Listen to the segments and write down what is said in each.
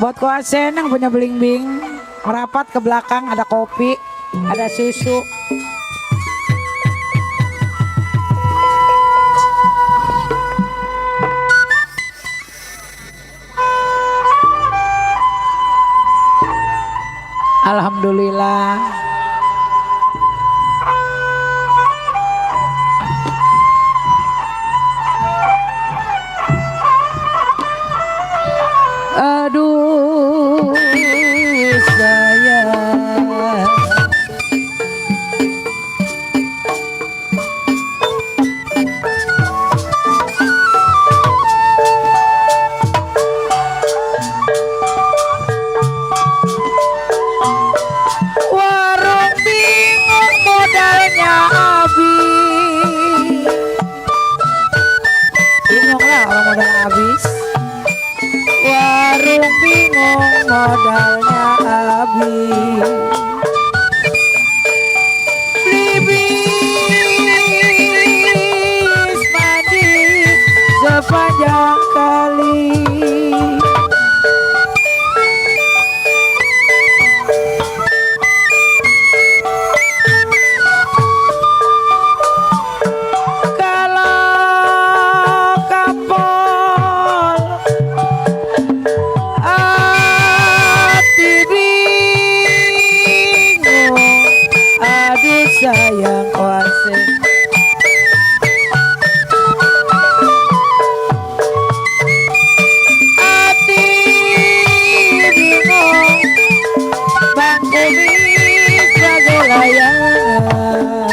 Buat kuasen yang punya bling-bling, merapat ke belakang ada kopi, ada susu. Alhamdulillah. Aduh sayang, warung bingung modalnya habis. Bingung lah kalau modal habis. Warung bingung modalnya habis. Libis mandi sepanjang kali. Kalau kapol hati bingung, aduh sayang kuase. Hati bingung, bangku bisa gelayangan.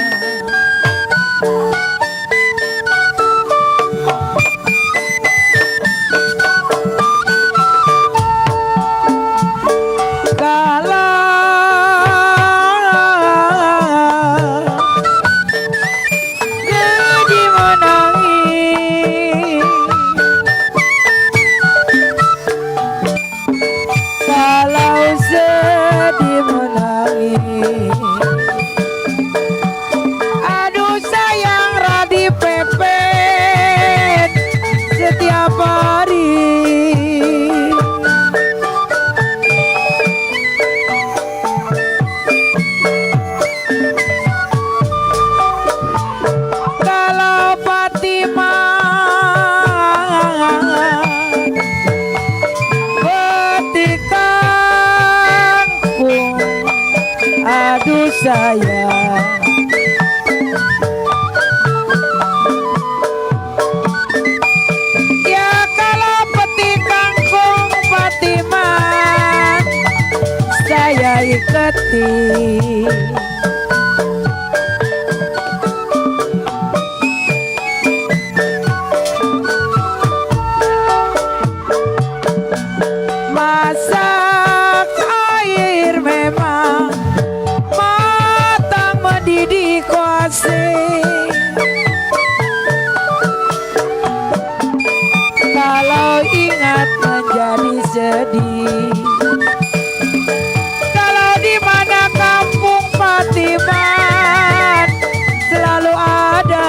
Jadi menangis, kalau sedih menangis. Aduh sayang radi pepet setiap hari. Kalau Fatimah betikangkung, aduh sayang. Ya kalau petikangkung Fatimah saya iketi. Masak air memang matang mendidih kuase. Kalau ingat menjadi sedih. Kalau di mana kampung Fatimah selalu ada.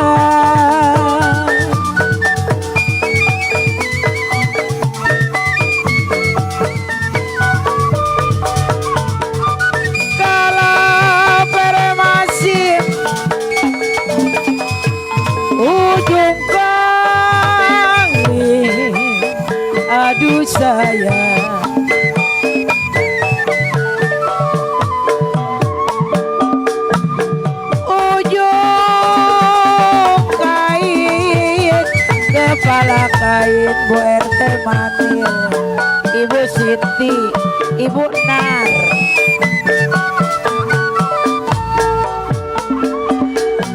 Kalau Peremasin ujung kali, aduh sayang. Ujung kain, kepala kain Bu RT Manil, Ibu Siti, Ibu Nar.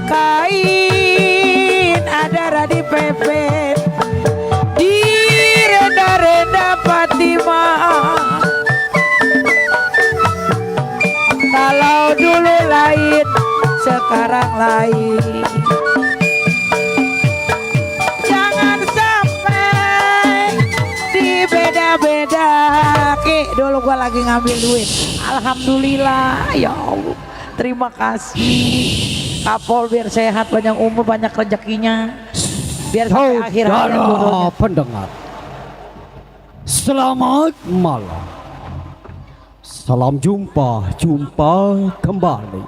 Kain ada radi pepet di renda-renda Fatimah. Kalau dulu lain, sekarang lain. Jangan sampai dibeda-beda. Ki, dulu gua lagi ngambil duit. Alhamdulillah, ya Allah. Terima kasih. Kapol biar sehat, banyak umur, banyak rezekinya. Biar sampai akhir hayat. Pendengar, Selamat malam. Salam jumpa kembali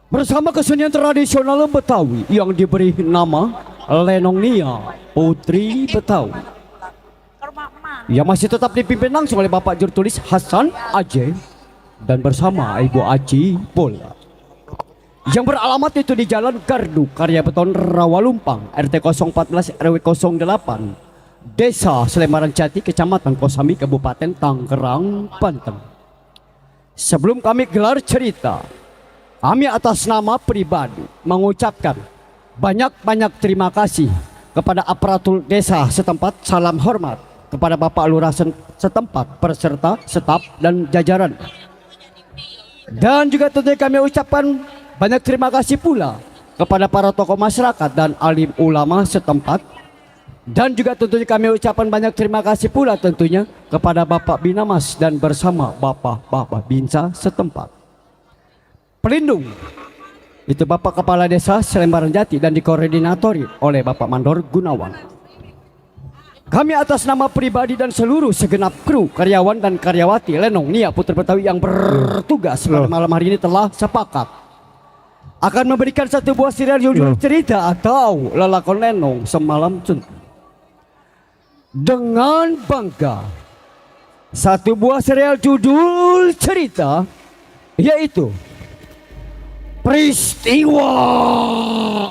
bersama kesenian tradisional Betawi yang diberi nama Lenong Nia Putri Betawi, yang masih tetap dipimpin langsung oleh Bapak Jurtulis Hasan Aceh dan bersama Ibu Aji Bola, yang beralamat itu di Jalan Gardu Karya Beton Rawalumpang, RT 014 RW 08, Desa Selemaran Jati, Kecamatan Kosambi, Kabupaten Tangerang, Banten. Sebelum kami gelar cerita, kami atas nama pribadi mengucapkan banyak-banyak terima kasih kepada aparatur desa setempat, salam hormat kepada Bapak Lurah setempat, peserta, staf, dan jajaran. Dan juga tentunya kami ucapkan banyak terima kasih pula kepada para tokoh masyarakat dan alim ulama setempat. Dan juga tentunya kami ucapkan banyak terima kasih pula tentunya kepada Bapak Binamas dan bersama Bapak Binsa setempat. Pelindung itu Bapak Kepala Desa Selemaran Jati dan dikoordinatori oleh Bapak Mandor Gunawan. Kami atas nama pribadi dan seluruh segenap kru, karyawan dan karyawati Lenong Nia Putri Betawi yang bertugas pada malam hari ini telah sepakat akan memberikan satu buah serial judul cerita atau lelakon Lenong Semalam Suntuk. Dengan bangga, satu buah serial judul cerita yaitu Peristiwa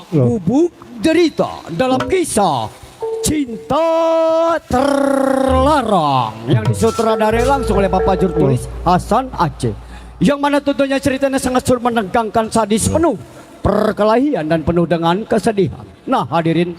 Bubuk Derita dalam kisah Cinta Terlarang yang disutradarai langsung oleh Bapak Jurtulis Hasan Aceh, yang mana tentunya ceritanya sangat menegangkan, sadis, penuh perkelahian dan penuh dengan kesedihan. Nah hadirin,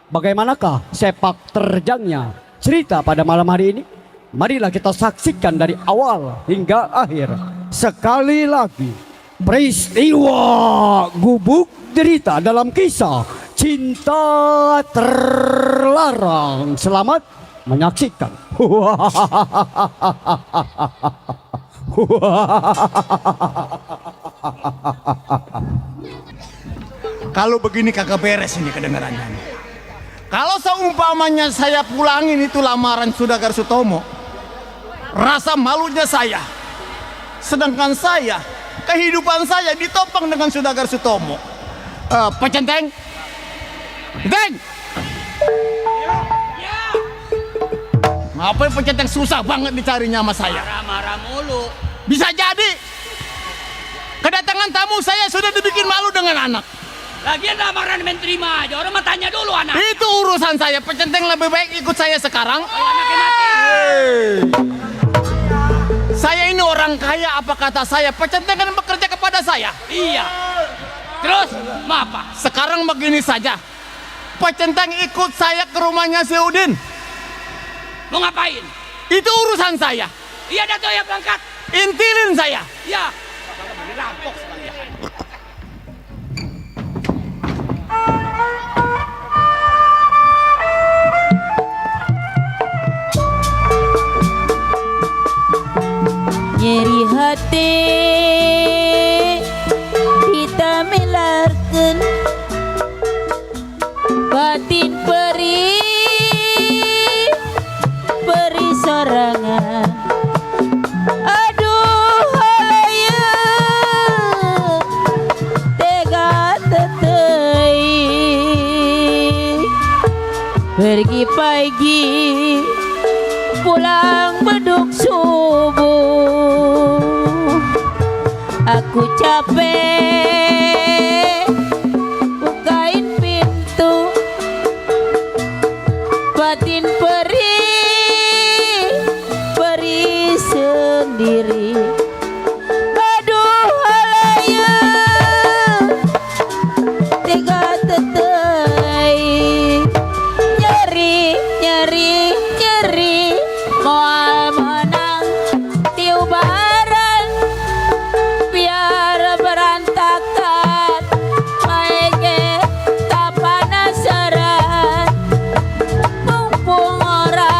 bagaimanakah sepak terjangnya cerita pada malam hari ini? Marilah kita saksikan dari awal hingga akhir. Sekali lagi, peristiwa gubuk derita dalam kisah Cinta Terlarang. Selamat menyaksikan. Kalau begini kagak beres ini kedengarannya. Kalau seumpamanya saya pulangin itu lamaran Sudagar Sutomo, rasa malunya saya. Sedangkan saya, kehidupan saya ditopang dengan Sudagar Sutomo. Pak Centeng, ngapain Pak Centeng susah banget dicarinya sama saya? Marah-marah mulu. Bisa jadi kedatangan tamu saya sudah dibikin malu dengan anak. Lagian lamaran main terima aja, orang mah tanya dulu anak. Itu urusan saya, Pak Centeng lebih baik ikut saya sekarang. Anaknya mati. Saya ini orang kaya, apa kata saya? Pak Centeng kan bekerja kepada saya. Iya. Terus, mau apa? Sekarang begini saja, Pak Centeng ikut saya ke rumahnya si Udin. Mau ngapain? Itu urusan saya. Iya Dato ya berangkat. Intilin saya. Iya. Dirampok sekalian. Nyeri hati kita melarkan batin peri sorangan. Aduh halaya tega tetei pergi pagi pulang beduk subuh. Aku capek bukain pintu, batin peri sendiri. Aduh halaya tega tetei nyeri moal menang tiubaran biar berantakan maege tak penasaran mumpung orang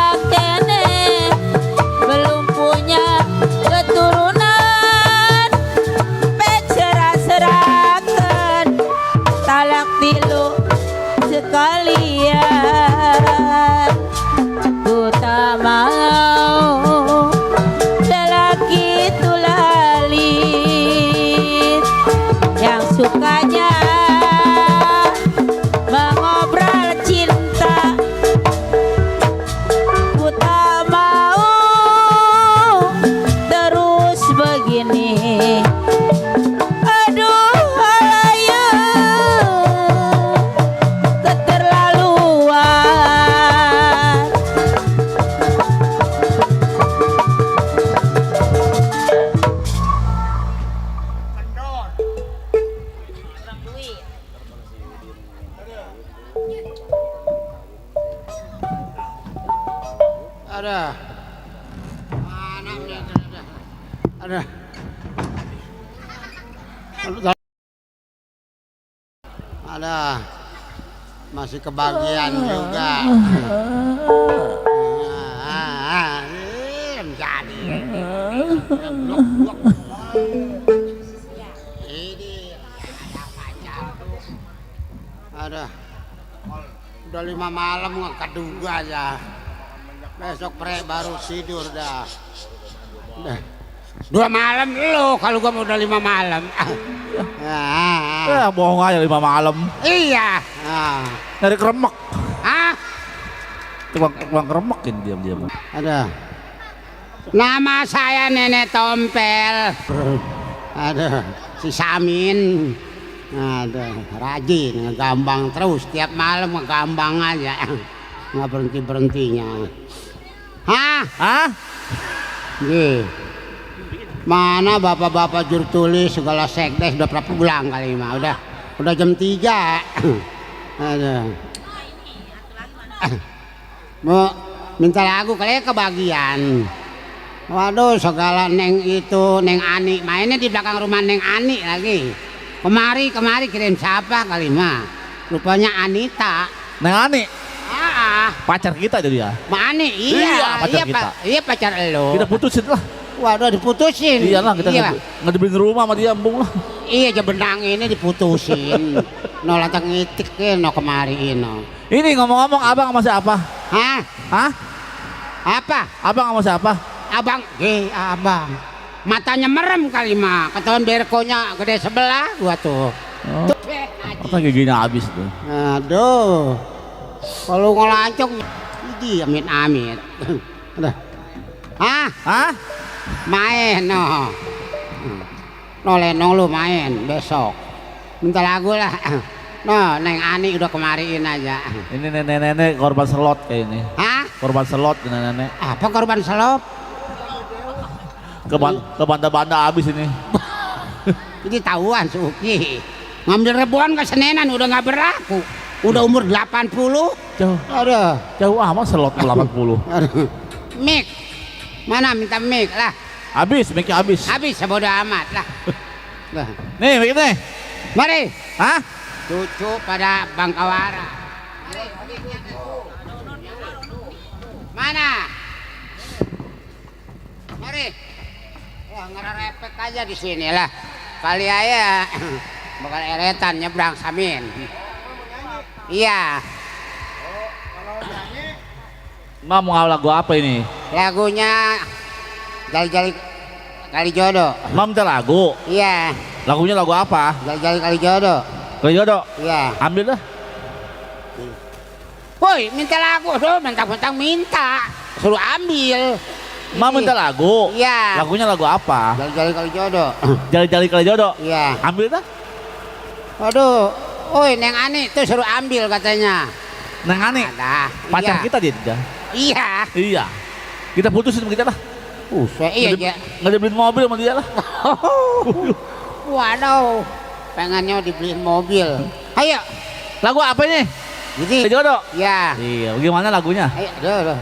Ada. Mana udah. Ada. Ada. Masih kebagian juga. Jadi. Ini ada. Udah 5 malam nggak keduga ya. Besok baru tidur dah. Udah. 2 malam lo kalau gua mau udah 5 malam. Bohong aja 5 malam. Iya. Nyari keremek. Ah, Tukang keremekin diam-diam. ada. Nama saya Nenek Tompel. Ada si Samin. Ada rajin ngegambang terus tiap malam ngegambang aja. Nggak berhenti-berhentinya. Hah? Nih. Mana bapak-bapak juru tulis segala sekdes udah pernah pulang kali mah. Udah jam 3. Ada. Mau minta lagu kali ya kebagian. Waduh, segala Neng itu, Neng Ani. Mainnya di belakang rumah Neng Ani lagi. Kemari kirim siapa kali mah. Rupanya Anita. Neng Ani, pacar kita jadi ya. Ma Ani, Iya, pacar kita. Iya pacar elo. Kita putusin lah. Waduh, diputusin. Iyalah kita Iya. ngedebin rumah sama dia embung lah. Iya, jebenang ini diputusin. No lantang ngitik no kemari no. Ini ngomong-ngomong abang sama siapa? Hah? Hah? Apa? Abang sama siapa? Abang, abang. Matanya merem kali mah. Ketahuan berkonya gede sebelah gua tuh. Oh. Tuh, Apa giginya habis tuh. aduh. Kalau ngelancong ini amit-amit. Udah. Hah? Main no. No lenong lu main besok. Minta lagu lah. No, Neng Ani udah kemariin aja. Ini nenek-nenek korban selot kayak ini. Hah? Korban selot nenek-nenek. Apa korban selop? Ke banda-banda habis ini. Ini tahuan Suki. Ngambil rebuan ke Senenan udah nggak berlaku. Udah umur 80. Jauh. Jauh amat selot 80. Aduh. Mik. Mana minta mik lah. Habis, mic-nya habis. Habis sebodoh amat lah. Lah. Nih, mic nih. Mari. Hah? Cucu pada Bangkawara. Mana? Mari. Wah, ngerepek aja di sini lah. Kali aja bakal eretan nyebrang Samin. Iya. Mau lagu apa ini? Lagunya Jali-jali kali jodoh. Mau minta lagu. Iya. Lagunya lagu apa? Jali-jali kali jodoh. Kalau jodoh. Iya. Ambil dah. Woi, minta lagu dong, mentang-mentang minta. Suruh ambil. Mau minta lagu. Iya. Lagunya lagu apa? Jali-jali kali jodoh. Jali-jali kali jodoh. Iya. Ambil dah. Waduh. Woi, Neng Ani tuh suruh ambil katanya. Neng Ani. Ada. Pacar Iya. kita dia. Iya. Iya. Kita putusin sama kita lah. Iya aja. Nggak dibeliin mobil sama dia lah. Waduh. Pengennya dibeliin mobil. Ayo. Lagu apa ini? Jadi. Jodoh. Ya. Iya. Bagaimana lagunya? Ayo, aduh.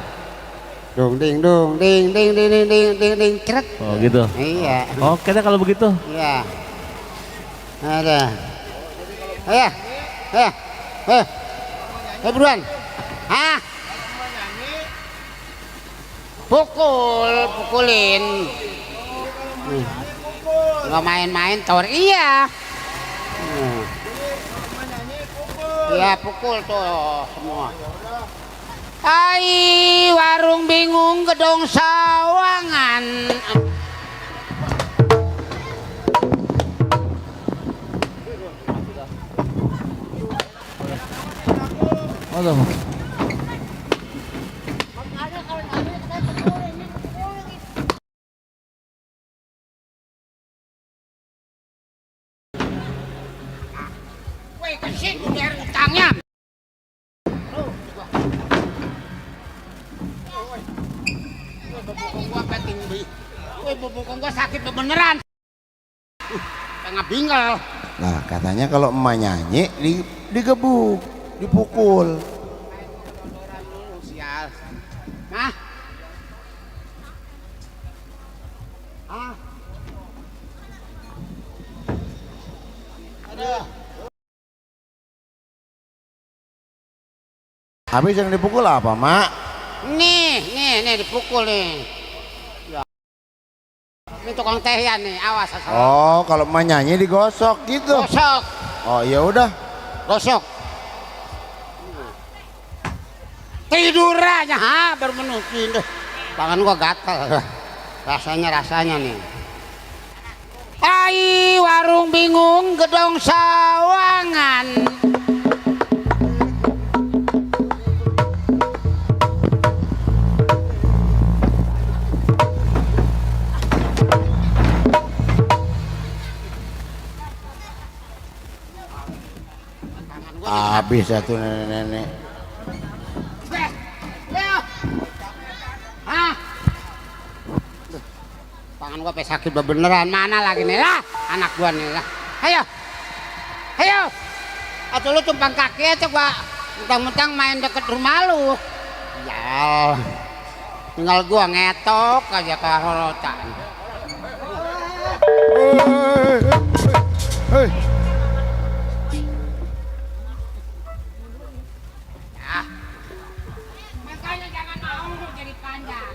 Dong ding dong ding ding ding ding ding ding ding ceret. Oh gitu. Iya. Oke deh kalau begitu. Iya. Ada. Ayo. Ayo. Ayo. Ayo buruan. Hah? Pukulin. Nggak main-main tower. Iya. Iya pukul tuh semua. Ai warung bingung gedong sawangan. Aduh. Woi kesini biar utangnya. Bubukong gua sakit beneran. Tengah bingkel. Nah katanya kalau emak nyanyi digebuk, dipukul. Sial. Hah? Habis yang dipukul apa, Mak? Nih dipukul nih. Ya. Ini tukang tehian nih, awas asal. Oh, kalau emak nyanyi digosok gitu. Gosok, Oh, ya udah. gosok. Tidur aja, bermenukin deh. Tangan gua gatal. Rasanya nih. Ai warung bingung gedong sawangan. Habis satu nenek-nenek. Hah? Tangan gua sampai sakit beneran. Mana lagi nih lah anak gua nih lah. Ayo atau lu tumpang kaki aja gua mentang-mentang main deket rumah lu. Ya tinggal gua ngetok aja ke horotan. Hei. Makanya jangan mau jadi panjang.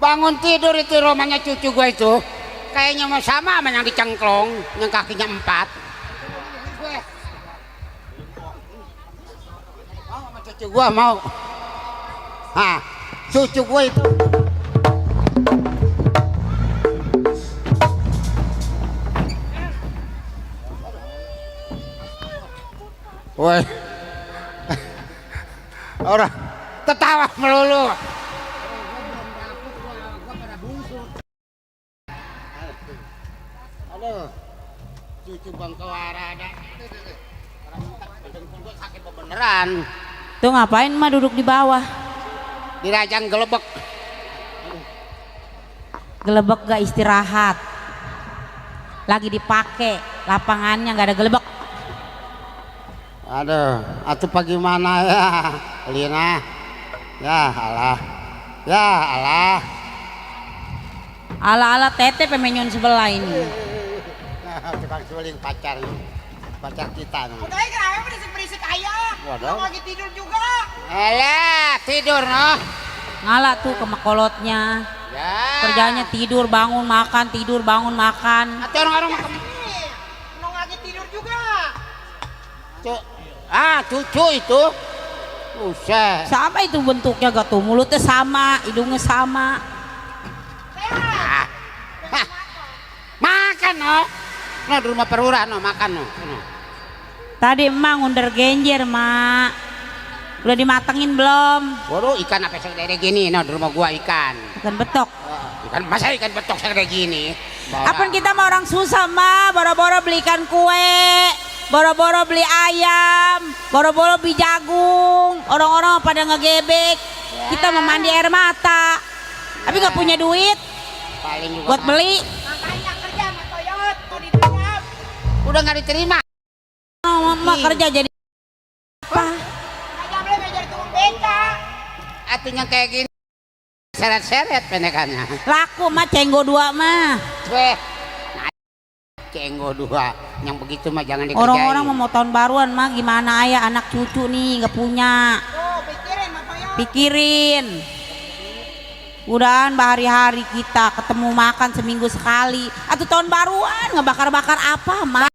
Bangun tidur itu rumahnya cucu gue itu kayaknya mau sama yang dicengklong yang kakinya 4. Mau sama cucu gue mau. Cucu gue itu woi orang tertawa melulu. Aduh, cucu bang kewara ada. Gue sakit beneran. Tuh ngapain mah duduk di bawah? Dirajang gelebek. Gelebek gak istirahat. Lagi dipakai lapangannya gak ada gelebek. Aduh, atuh bagaimana ya, Lina? Ya Allah, ya Allah. Ala-ala tete pemenyon sebelah ini. Tukang suling pacar kita. Udah kenapa berisik-berisik ayah? Waduh. Lagi tidur juga. Alah, tidur noh. Ngalah tuh ke makolotnya. Ya. Kerjanya tidur, bangun, makan, tidur, bangun, makan. Atuh orang-orang makan. Nong lagi tidur juga. Cucu itu. Buset. Sama itu bentuknya gak tuh, mulutnya sama, hidungnya sama. Makan noh. Noh di rumah perurah noh makan noh. Tadi emak ngundar genjer mak. Udah dimatengin belum? Waduh ikan apa segede gini noh di rumah gua ikan. Ikan betok. Ikan masa ikan betok segede gini. Apaan kita mah orang susah mah, boro-boro beli ikan kue, boro-boro beli ayam, boro-boro beli jagung. Orang-orang pada ngegebek. Kita mau mandi air mata. Tapi nggak punya duit Paling juga buat beli. Makanya kerja sama Toyot mau diterima. udah nggak diterima. Mama kerja jadi apa? Aja boleh ngajar tukang beca. Atunya kayak gini seret-seret pendekannya. Laku mah cenggo 2 mah. Weh, nah, cenggo 2 yang begitu mah jangan dikerjain. Orang-orang mau tahun baruan mah gimana ayah anak cucu nih nggak punya. Oh, pikirin sama Toyot. Pikirin. Udahan bahari-hari kita ketemu makan seminggu sekali. Atau tahun baruan ngebakar-bakar apa mah?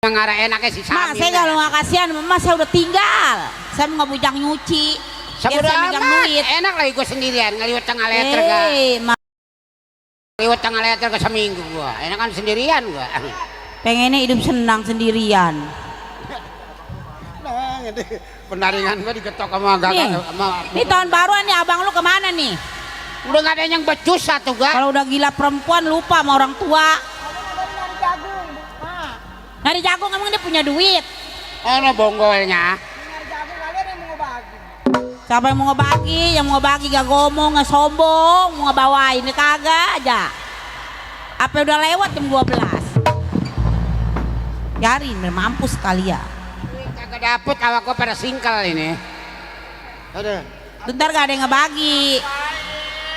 Yang arah enaknya si Mak, Samin. saya kalau nggak kasihan, mama saya udah tinggal. Saya mau nggak bujang nyuci. Biar Udah saya megang amat, duit. enak lagi gue sendirian ngeliwat tengah letter ga. Ngeliwat tengah letter ke seminggu gua. Enak kan sendirian gua. Pengennya hidup senang sendirian. Pendaringan gua digetok sama Nih, gagal sama. ini tahun baruan nih abang lu kemana nih? Udah nggak ada yang becus satu ga. Kalau udah gila perempuan lupa sama orang tua. Nyari jagung, Mak. Nyari jagung emang dia punya duit. Ono bonggolnya. Nyari jagung kalian yang mau ngebagi. Siapa yang mau ngebagi? Yang mau ngebagi gak ngomong, gak sombong, mau ngebawain ini kagak aja. Apa udah lewat jam 12? Biarin, mampus kali ya. Kagak dapet awak gua pada singkel ini. Aduh. Bentar gak ada yang ngebagi.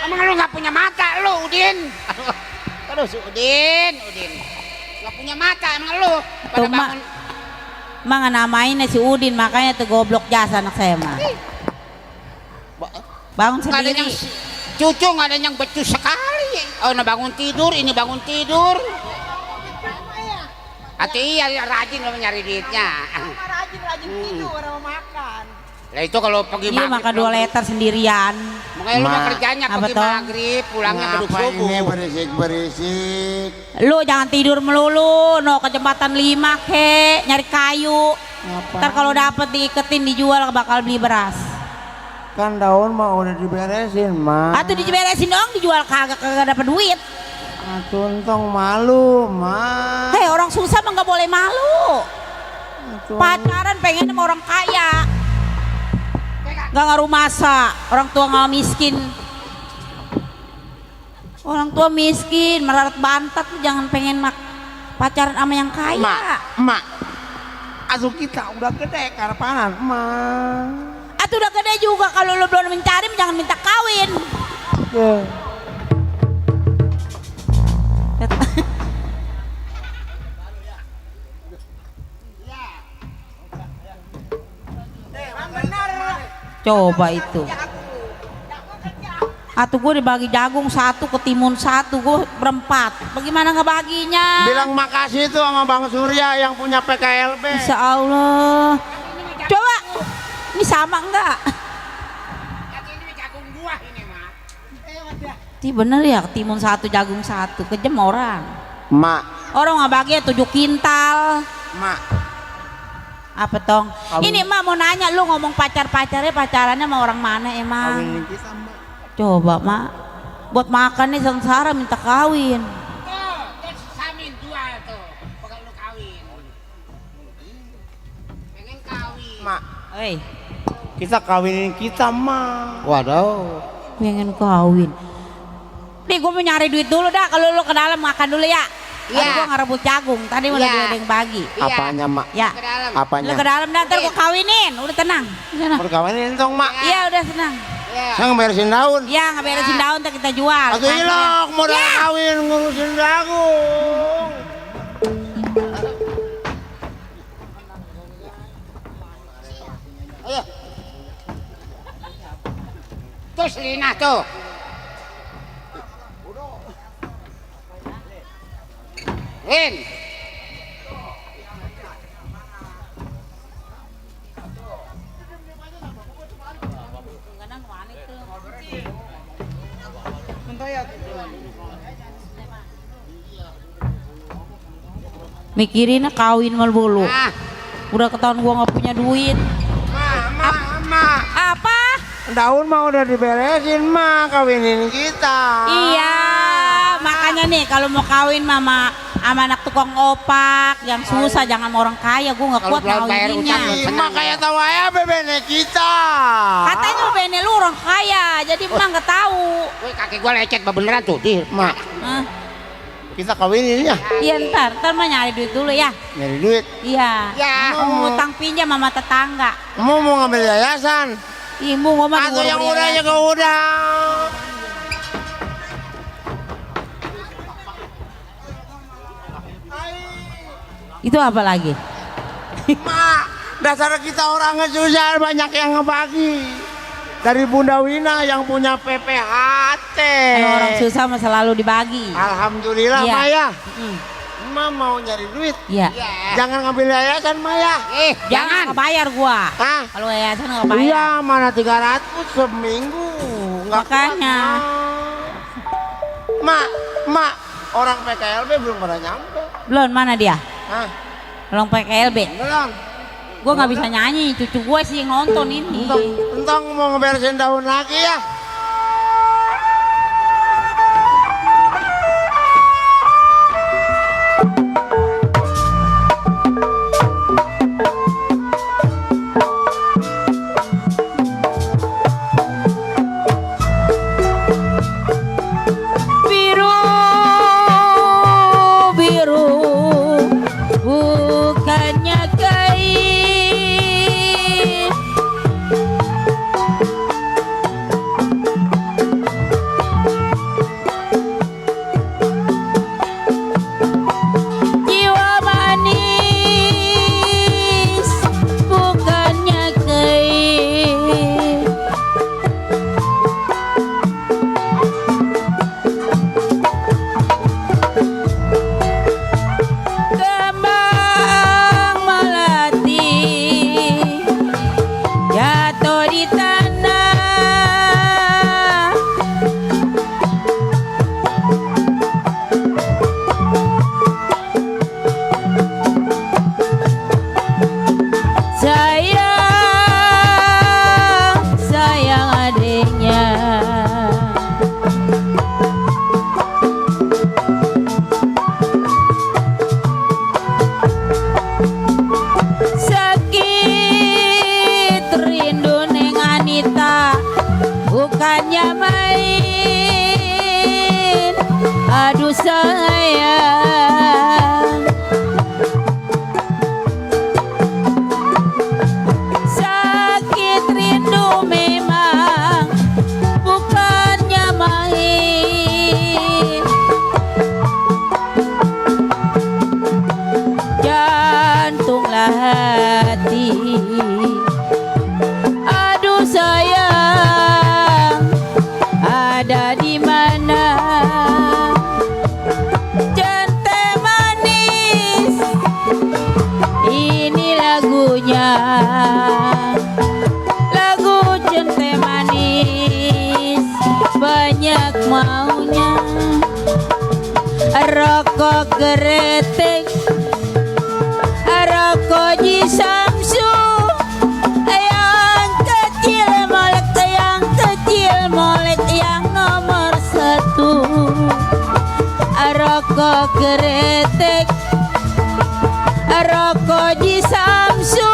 Emang lu nggak punya mata lu, Udin? Aduh, si Udin. Nggak punya mata emang lu. Pada Tuh, Mak. bangun. Emang namainnya si Udin, makanya tuh goblok jasa anak saya mah. Bangun Nggak ada sendiri. yang cucu nggak ada yang becus sekali. Oh, nah bangun tidur, ini bangun tidur. Hati iya rajin lo nyari duitnya. Rajin tidur orang makan. Lah itu kalau pergi Iya makan 2 liter sendirian. Makanya lu mah Ma. kerjanya Apa pergi toh? maghrib, pulangnya beduk Ngapa subuh. ini berisik-berisik? Lu jangan tidur melulu, no ke jembatan 5 ke, nyari kayu. Ntar kalau dapet diiketin dijual bakal beli beras. Kan daun mah udah diberesin, Ma. Atau diberesin dong dijual kagak dapet duit. Atuh entong malu, Ma. Hei orang susah mah nggak boleh malu. Pacaran pengen sama orang kaya. Gak ngaruh masa orang tua nggak miskin. Orang tua miskin melarat bantat tuh jangan pengen pacaran sama yang kaya. Mak. Asuh kita udah gede karapanan, Ma. Atuh udah gede juga kalau lo belum mencari jangan minta kawin. Coba itu. Atuh gue dibagi jagung 1, ketimun 1, gue berempat. Bagaimana ngebaginya? Bilang makasih tuh sama Bang Surya yang punya PKLB. Insya Allah. Coba, ini sama enggak? Ini jagung buah ini, Mak. Ini bener ya, ketimun 1, jagung 1, kejem orang. Mak, Orang nggak bagi 7 kintal. Mak. Apa tong? Ini emak mau nanya, lu ngomong pacarannya sama orang mana emang? Kawinin kita, Mak. Coba mak, buat makan nih sengsara minta kawin. Tuh, samin jual tuh. Bakal lu kawin. Pengen kawin. Mak, Hei, kita kawinin kita, Mak. Waduh. pengen kawin. Nih gue mau nyari duit dulu dah, kalau lu ke dalam makan dulu ya. Tadi Iya. gue ngerebut jagung, tadi malah Iya. dia ada yang bagi. Iya. Apanya, Mak? Ya, Ke dalam. Apanya? lu ke dalam dah, ntar gue kawinin, udah tenang. Sana. Perkawinin dong, Mak. Iya udah senang. Iya. Saya ngeberesin daun. Iya ngeberesin daun ntar kita jual. Atuh ilok, modal Ya. kawin ngurusin jagung. Ayo. Tuh selinah tuh. Lin. Mikirin kawin melulu. Ah, Udah ketahuan gua nggak punya duit. Ma. Apa? Daun mah udah diberesin, Ma. Kawinin kita. Iya, makanya nih kalau mau kawin mama sama anak tukang opak yang susah jangan sama orang kaya, gua nggak Kalau kuat belum bayar ngawininnya. utang, Ih, Ma kayak tahu aja bebene kita. Katanya bene lu orang kaya, jadi emang nggak tahu. woi kaki gua lecet beneran tuh. Di. Ma, Hah? kita kawinin ya. Iya ntar mah nyari duit dulu ya. Nyari duit. Iya. Ya. Mau utang pinjam sama tetangga. Mau ngambil yayasan. Ibu gua mah Atau buru-buru yang udah ya. juga udah. Itu apa lagi? Ma, dasar kita orangnya susah, banyak yang ngebagi. Dari Bunda Wina yang punya PPHT. Orang susah mah selalu dibagi. Alhamdulillah, Iya. Maya. Hmm. Ma mau nyari duit. Iya. Jangan ngambil yayasan, Maya. Jangan bayar gua. Ah, Kalau yayasan nggak bayar. iya, mana 300 seminggu. Nggak Makanya. kuat, Ma, orang PKLB belum pada nyampe. Belum mana dia? Hah, Belum pakai LB. belum. Gue nggak bisa nyanyi, cucu gue sih yang nonton ini. Entong mau ngeberesin daun lagi ya. Biru, biru, bukit bukannya kain. Jiwa manis bukannya kain. Kembang melati jatuh di tanah. Sayang, sayang adiknya. Sakit rindu neng Anita bukannya main. Aduh sayang, sakit rindu memang bukannya main. Jantunglah hati, aduh sayang, ada di mana? Jante manis, ini lagunya, lagu jente manis, banyak maunya. Rokok geretek, rokok Ji Samsu, yang kecil molek, yang kecil molek, yang nomor 1. Rokok geretek, rokok Ji Samsu,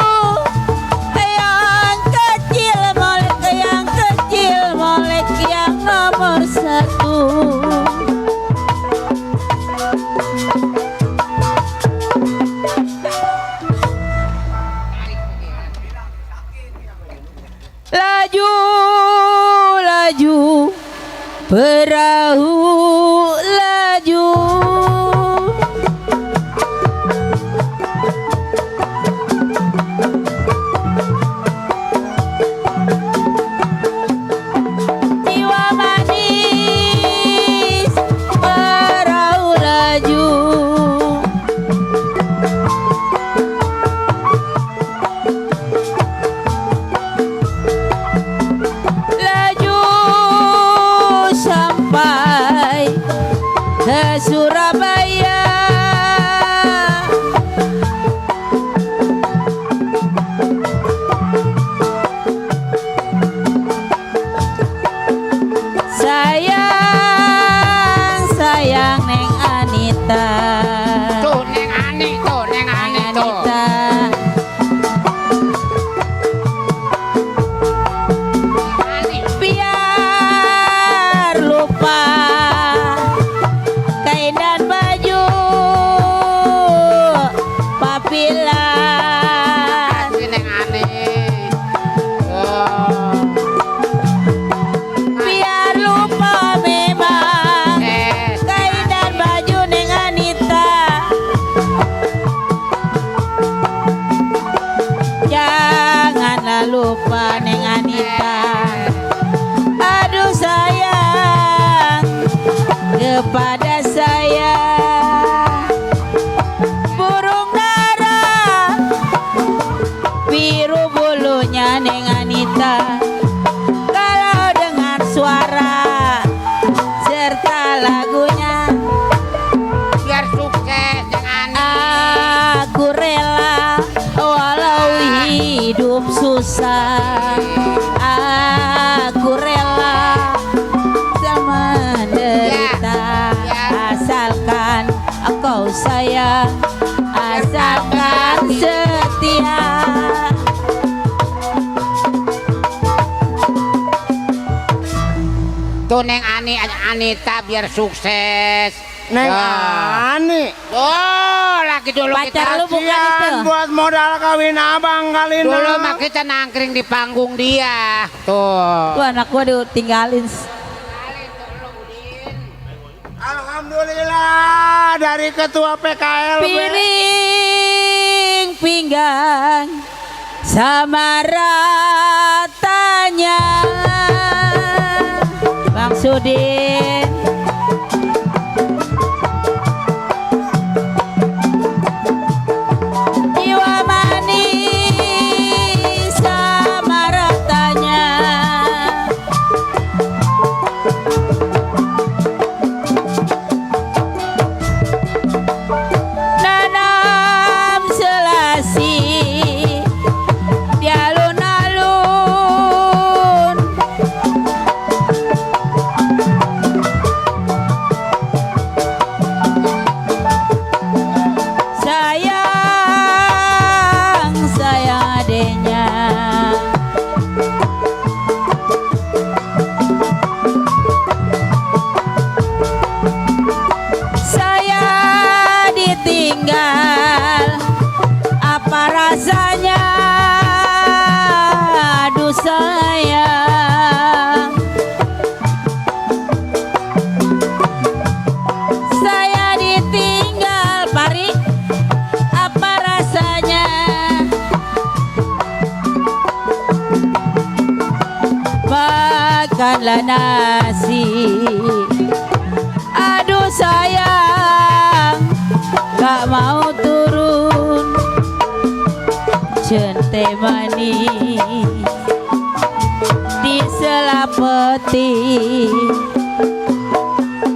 yang kecil molek, yang kecil molek, yang nomor 1. Laju, laju, perahu laju. Jiwa manis, perahu laju. Laju sampai ke Surabaya. Sayang, sayang neng Anita. Tuh neng Ani tuh, neng Ani tuh. Anita. Biar lupa kain dan baju papilan. Si neng Ani. Oh. Biar lupa memang kain dan baju neng Anita. Janganlah lupa neng Anita. Aduh sayang kepada saya. Burung dara biru bulunya neng Anita. Kalau dengar suara serta lagunya, Biar sukses neng Ani. aku rela walau hidup susah. Aku rela sama derita, asalkan kau sayang, asalkan setia. Tuh neng Anita biar sukses. Neng Ya. Ani. Oh, laki bagi dulu Pacar lu kita. bukan itu. Kasihan buat modal kawin abang kali ini. Dulu mah kita nangkring di panggung dia. Tuh. Tuh anak gua ditinggalin. Alhamdulillah dari ketua PKL. Piring pinggang sama ratanya Bang Sudin. Jiwa manis sama ratanya. Nanam selasi di alun-alun. Sayang, sayang adenya. Saya ditinggal, apa rasanya? Aduh sayang, saya ditinggal, Pari. Apa rasanya? Makanlah nasi. Aduh sayang, gak mau turun. Cente manis di selapeti.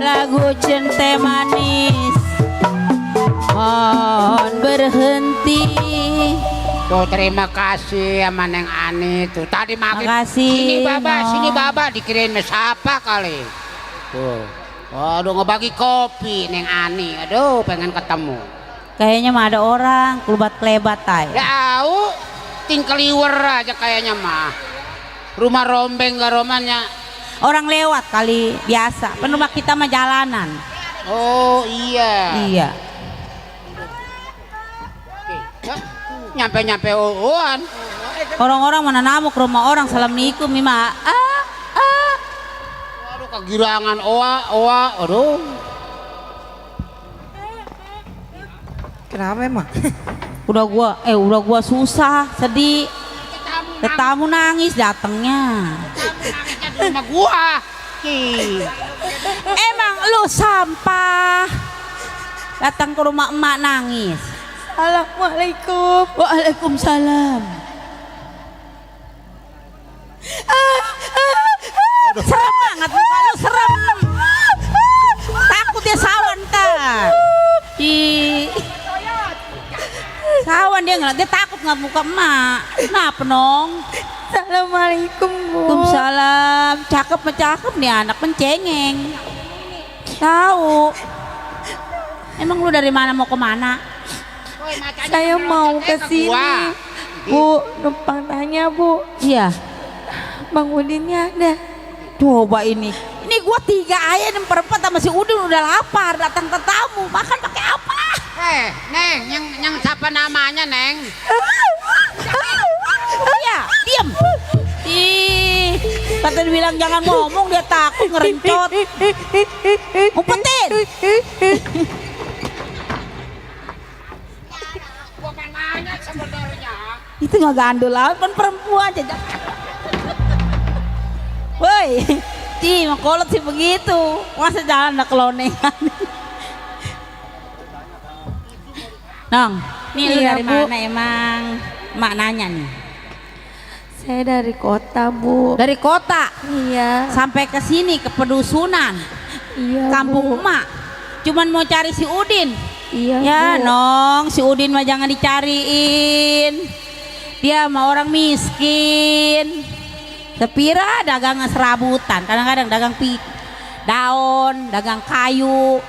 Lagu cente manis mohon berhenti. Tuh terima kasih sama Neng Ani tuh. Tadi makin Makasih, sini Bang. baba dikirain siapa kali. Tuh. Waduh ngebagi kopi Neng Ani. Aduh pengen ketemu. Kayaknya mah ada orang kelebat-kelebat tay. Tahu tingkeliwer aja kayaknya mah. Rumah rombeng gak romannya. Orang lewat kali biasa. Kan rumah kita mah jalanan. Oh iya. Iya. Nyampe uan. Orang-orang mana namu ke rumah orang assalamualaikum mima. Aduh kegirangan oa. Aduh. Kenapa emang? Udah gua susah, sedih. Tetamu nangis datangnya. Di rumah gua. Emang lu sampah. Datang ke rumah emak nangis. Assalamualaikum. Waalaikumsalam. Serem banget muka lu, serem. Takut dia sawan kan. Sawan dia ngeliat, dia takut ngeliat muka emak. Kenapa nong? Assalamualaikum Bu. Waalaikumsalam. Cakep nih anak mencengeng. Tahu. Emang lu dari mana mau kemana? Saya mau ke sini. Bu, numpang tanya Bu. Iya. Bang Udinnya ada. Coba ini gua 3 ayah dan perempat sama si Udin udah lapar, datang ke tamu, makan pakai apa? Neng, yang siapa namanya Neng? Iya, diem. Kata dibilang jangan ngomong, dia takut ngerencot. Ngumpetin. Itu nggak gandul lah, kan perempuan aja. Woi, makolot sih begitu. Masa jalan ada kelonengan. Nong, nih lu Iya, dari Bu. mana emang? Mak nanya nih. Saya dari kota Bu. Dari kota Iya. sampai ke sini ke pedusunan, Iya kampung Bu. emak. Cuman mau cari si Udin. Iya Ya Bu. nong, si Udin mah jangan dicariin. Dia mah orang miskin. Sepira dagang serabutan, kadang-kadang dagang daun, dagang kayu.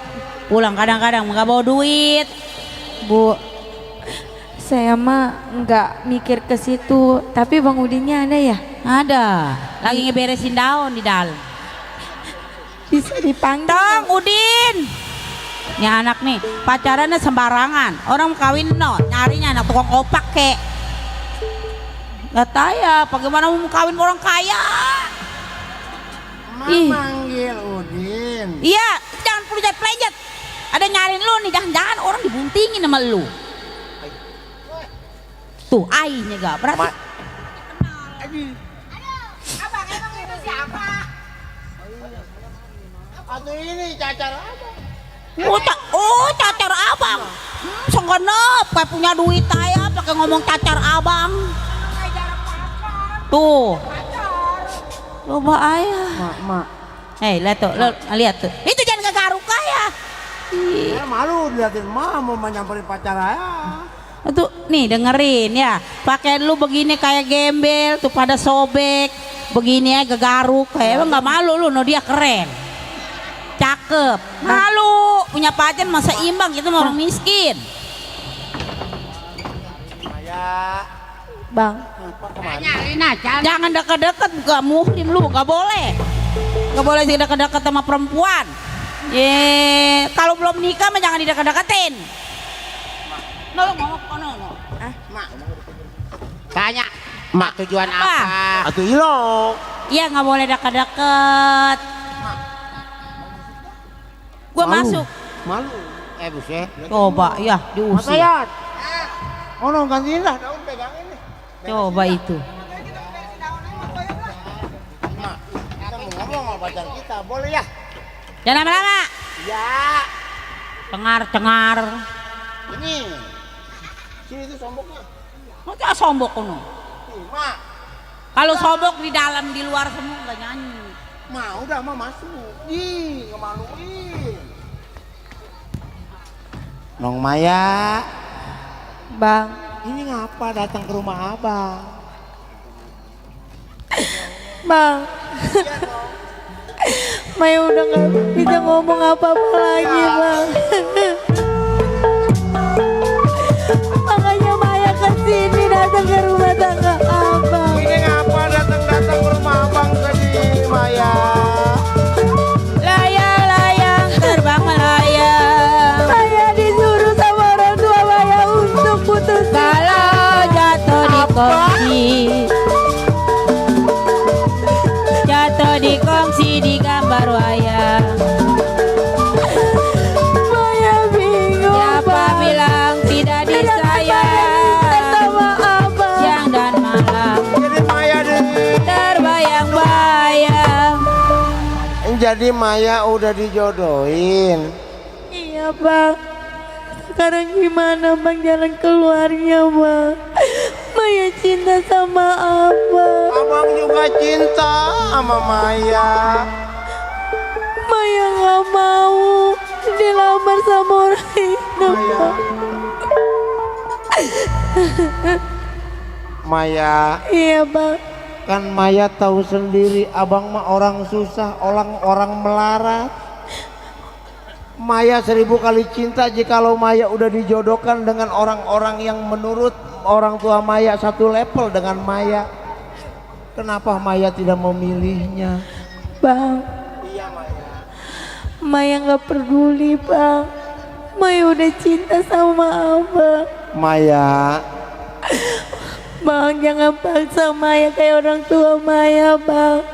Pulang kadang-kadang nggak bawa duit. Bu, saya mah nggak mikir ke situ. Tapi Bang Udinnya ada ya? Ada, lagi ngeberesin daun di dalam. Bisa dipanggil. Tong Udin, Ya anak nih pacarannya sembarangan. Orang kawin no, nyarinya anak tukang opak kek. Gak tahu ya, bagaimana mau kawin orang kaya? Ih. Manggil Udin. Iya, jangan pelejat-pelejat. Ada nyariin lu nih, jangan-jangan orang dibuntingin sama lu. Tuh, ainya gak berarti. Abang emang itu siapa? Atau ini cacar apa? Cacar abang. Senggenep, kayak punya duit aja pakai ngomong cacar abang. Tuh. Coba ayah. Mak. Lihat tuh, lihat tuh. Itu jangan kegaruk ya. Saya malu liatin mak mau nyamperin pacar saya. Tuh, nih dengerin ya. Pakai lu begini kayak gembel tuh pada sobek. Begini aja gegaruk kayak emang nggak malu lu, no dia keren. Cakep. Malu punya pacar masa imbang gitu sama orang miskin. Maya. Bang, Jangan deket-deket, gak muhrim lu, gak boleh. Gak boleh deket-deket sama perempuan. Kalau belum nikah mah jangan dideket-deketin. No, ngomong. Mak. Tanya, mak tujuan apa? Atau ilo. Iya nggak boleh deket-deket. Gua Malu. masuk. Malu. Buset. Coba ya diusir. Matayat. Oh no, gantiin dah daun pegangin nih. Coba itu. Mak, kita mau ngomong sama pacar kita, boleh ya? Jangan lama-lama. Ya. Cengar. Ini. Sini tuh somboknya. Mau jangan sombok kono. Nih, mak. Kalau sombok di dalam di luar semua nggak nyanyi. Ma, udah ma masuk. Ih, ngemaluin. Nong Maya, Bang, ini ngapa datang ke rumah abang? Bang. Maya udah gak bisa ngomong apa-apa lagi, Bang. Makanya Maya kesini datang ke rumah tangga Abang. Ini ngapa datang ke rumah abang tadi, Maya? Layang terbang melayang. Maya disuruh sama orang tua Maya untuk putus. Kalau jatuh di kongsi, di gambar wayang. Maya bingung. Siapa bilang tidak disayang? Sama Abang. Siang dan malam Jadi Maya deh. terbayang-bayang. Jadi Maya udah dijodohin. Iya, Bang. Sekarang gimana, Bang, jalan keluarnya, Bang? Maya cinta sama Abang. Abang juga cinta sama Maya. Maya gak mau dilamar sama orang itu, Bang. Maya, Iya, Bang. kan Maya tahu sendiri abang mah orang susah, orang melarat. Maya 1000 kali cinta jikalau Maya udah dijodohkan dengan orang-orang yang menurut orang tua Maya satu level dengan Maya. Kenapa Maya tidak memilihnya? Bang, Iya Maya. Maya gak peduli, Bang. Maya udah cinta sama Abang. Maya, Bang, jangan paksa Maya kayak orang tua Maya, Bang.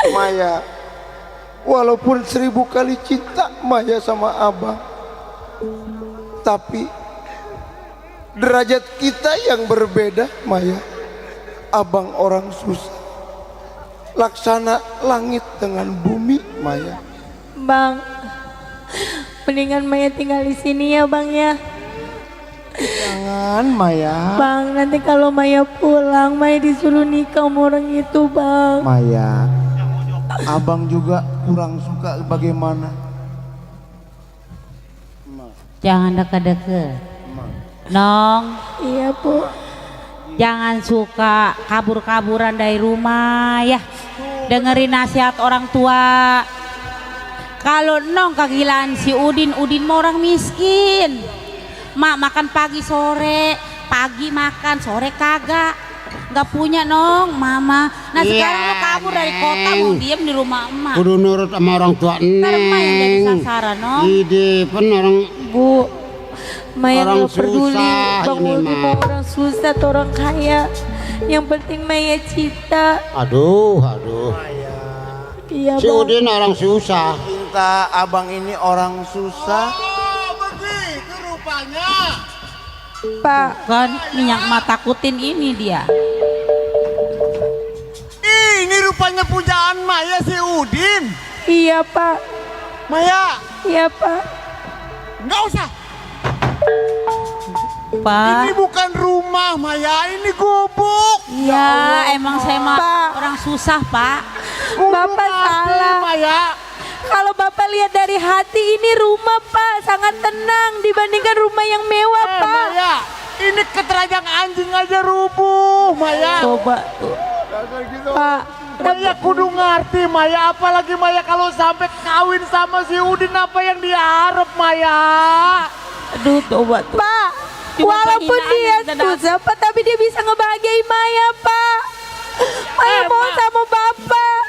Maya, walaupun 1000 kali cinta Maya sama abang, tapi derajat kita yang berbeda Maya. Abang orang susah, laksana langit dengan bumi Maya. Bang, mendingan Maya tinggal di sini ya, Bang ya. Jangan Maya. Bang, nanti kalau Maya pulang, Maya disuruh nikah sama orang itu, Bang. Maya, abang juga kurang suka bagaimana. Jangan deket-deket. Nong, Iya, Bu. jangan suka kabur-kaburan dari rumah ya. Dengerin nasihat orang tua. Kalau Nong kegilaan si Udin mah orang miskin. Mak makan pagi sore, pagi makan, sore kagak. nggak punya nong mama. Nah Iya, sekarang lo kabur dari kota Neng. mau diem di rumah emak. Kudu nurut sama orang tua Ntar emak yang jadi Neng. sasaran nong. Ide pen orang Bu, Maya Orang nggak peduli susah Bang ini, Udi Ma. mau orang susah atau orang kaya. Yang penting Maya cinta. aduh. Iya Si Bang. Udin orang susah. Cinta abang ini orang susah. Oh, begitu rupanya. Pak, Kan minyak emak takutin ini dia. Ini rupanya pujaan Maya si Udin. iya Pak, Maya, iya Pak. nggak usah. Pak. Ini bukan rumah Maya, ini gubuk. Iya emang saya mah Pak. orang susah pak. Bapak salah. Maya. Kalau Bapak lihat dari hati ini rumah Pak sangat tenang dibandingkan rumah yang mewah Pak. Maya, ini keteranjang anjing aja rubuh Maya. Coba tuh. Pak, Maya kudu ngerti Maya, apalagi Maya kalau sampai kawin sama si Udin apa yang dia harap Maya. Aduh coba tuh. Pak, Cuma walaupun penghinaan dia yang kita susah Pak, tapi dia bisa ngebahagiain Maya Pak. Maya mau Ma. sama Bapak.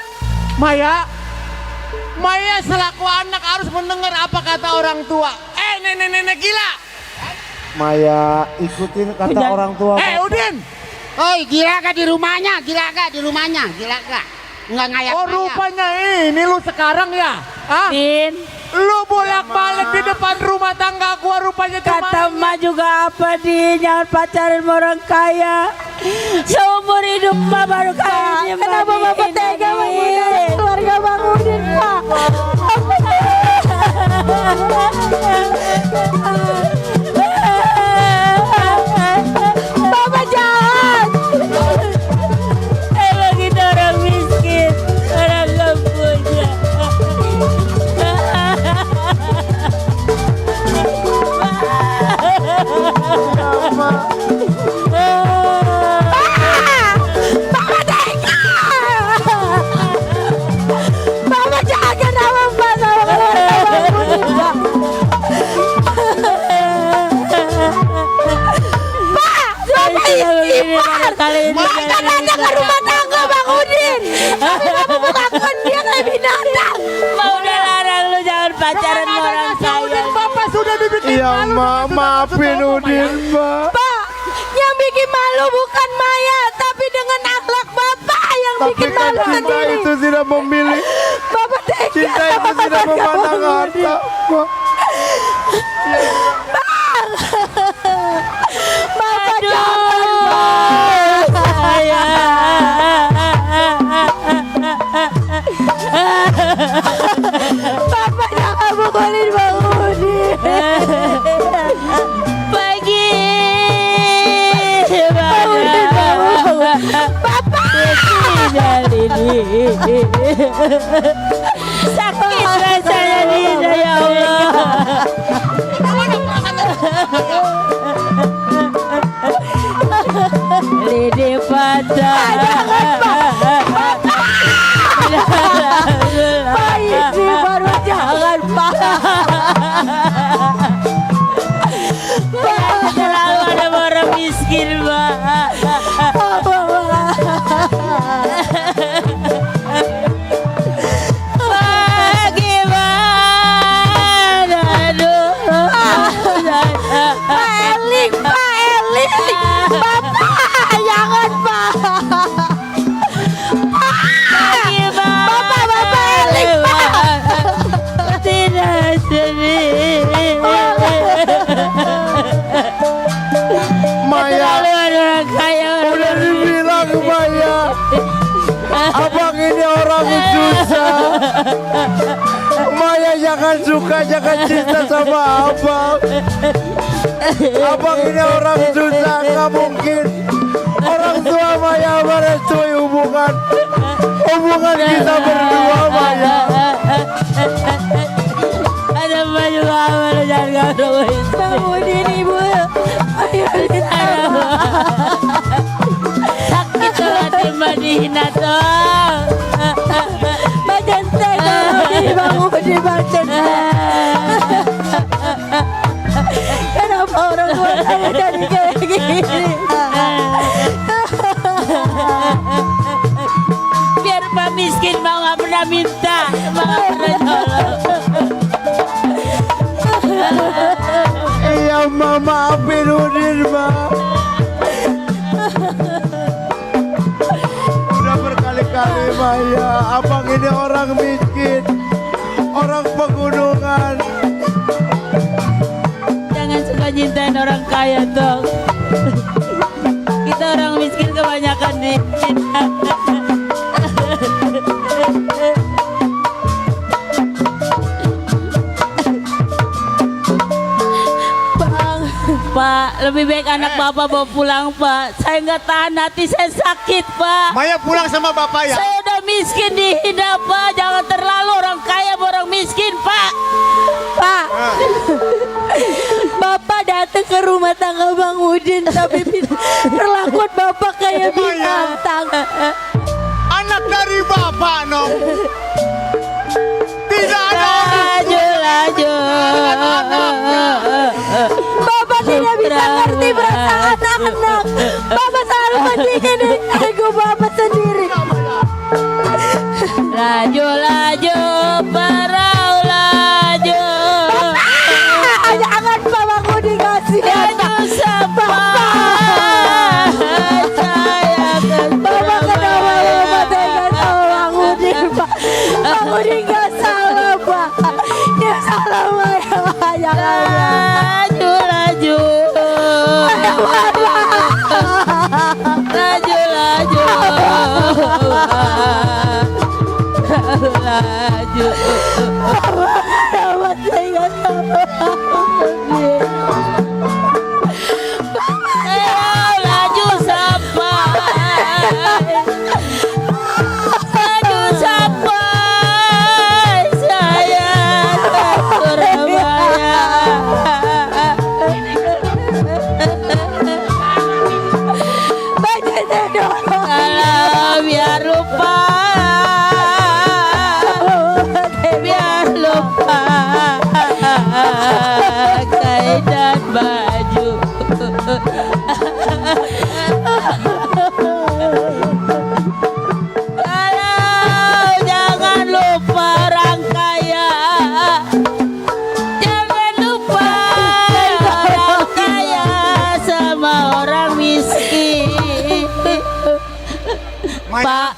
Maya selaku anak harus mendengar apa kata orang tua. Nenek gila. Maya ikutin kata orang tua. Udin. Oi, gila gak di rumahnya? Gila gak? Enggak ngayak Oh rupanya ini lu sekarang ya? Hah? Din, Lu bolak-balik di depan rumah tangga gua rupanya kata emak juga apa Din, jangan pacaran sama orang kaya. Seumur hidup emak baru kaya. Kenapa Bapak tega mengkhianati keluarga Bang Udin Pak? Bapak jahat. Emang kita orang miskin, orang gak punya. Bapak tega. Bapak jahat kenapa Pak sama keluarga Bang Udin Pak? Pak, Bapak istighfar. Bapak datang ke rumah tangga Bang Udin. Tapi Bapak bukakan dia kayak binatang. Mau udah larang lu jangan pacaran sama orang kaya. Bapak sudah dibikin Iya malu Ma, dengan maafin saudara-saudara, Udin Ma. Pak, yang bikin malu bukan Maya, tapi dengan akhlak Bapak yang Tapi bikin kan malu cinta sendiri. itu tidak memilih. Bapak tega. Cinta itu tidak memandang harta. Ma. Bapak jangan Pak. Bapak jangan pukulin Bang Udin. Pagi. Bang Udin bangun. Bapak. Sakit rasanya Dina ya Allah. Lidi patah. Pak istri baru jangan Pak. Selalu ada orang miskin, Pak. Bagaimana? Aduh. Pak Elik, Pak Elik. Bapak jangan Pak. Bapak Elik Pak. Tidak sedih. Maya, Terlalu orang kaya. udah dibilang Maya. Abang ini orang susah. Maya jangan suka, jangan cinta sama abang. Abang ini orang susah, nggak mungkin. Orang tua Maya merestui hubungan kita berdua Maya. Ada baju apa lu jangan ngomongin. Bang Udin ibu. Ayo Sakit tuh hati Mbak dihina tuh. badan tega Bang Udin badan. Kenapa orang tua saya jadi kayak gini? Ma maafin Udin, Ma. Udah berkali-kali Maya, abang ini orang miskin, orang pegunungan. Jangan suka nyintain orang kaya dong. Kita orang miskin kebanyakan dihina. Bang, Pak, lebih baik anak bapak bawa pulang, Pak. Saya nggak tahan hati, saya sakit, Pak. Maya pulang sama bapak ya. Saya udah miskin dihina, Pak. Jangan terlalu orang kaya sama orang miskin, Pak. Pak, Bapak datang ke rumah tangga Bang Udin, tapi perlakuan Bapak kayak binatang. Anak dari bapak, no. Tidak ada orang Laju. Bapak tidak bisa ngerti perasaan anak. Bapak selalu pentingin ego Bapak sendiri. Laju, perahu laju. Jangan Pak Bang Udin kasihan. Laju sampai saya Bapak kenapa Bapak tega sama Bang Udin, Pak? Bang Udin gak salah, Pak. Dia salah, Pak. Jangan. laju. Laju. Bapak tega sama Bang Udin. Laju sampai saya ke Surabaya. Baca dong. Kalau biar lupa kain dan baju. Kalau jangan lupa orang kaya, jangan lupa orang kaya sama orang miskin. Pak,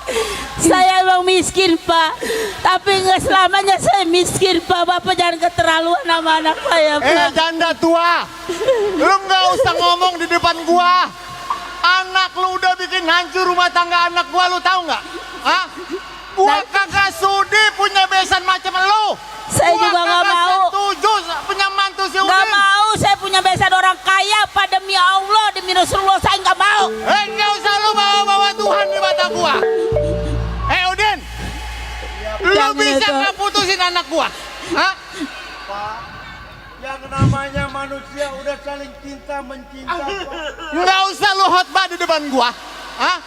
saya emang miskin, Pak. Tapi nggak selamanya saya miskin, Pak. Bapak jangan keterlaluan sama anak saya, Pak. janda tua. Lu nggak usah ngomong di depan gua. Anak lu udah bikin hancur rumah tangga anak gua, lu tahu nggak? Hah? Gua kagak sudi punya besan macam lu. Saya juga nggak mau. Setuju punya mantu si Udin. Nggak mau saya punya besan orang kaya, Pak. Demi Allah, demi Rasulullah, saya nggak mau. Nggak usah lu bawa-bawa Tuhan di mata gua. Udin, lu Jangan bisa itu. nggak putusin anak gua? Hah? Yang namanya manusia udah saling cinta mencinta, Pak. Nggak usah lu khotbah di depan gua. Hah?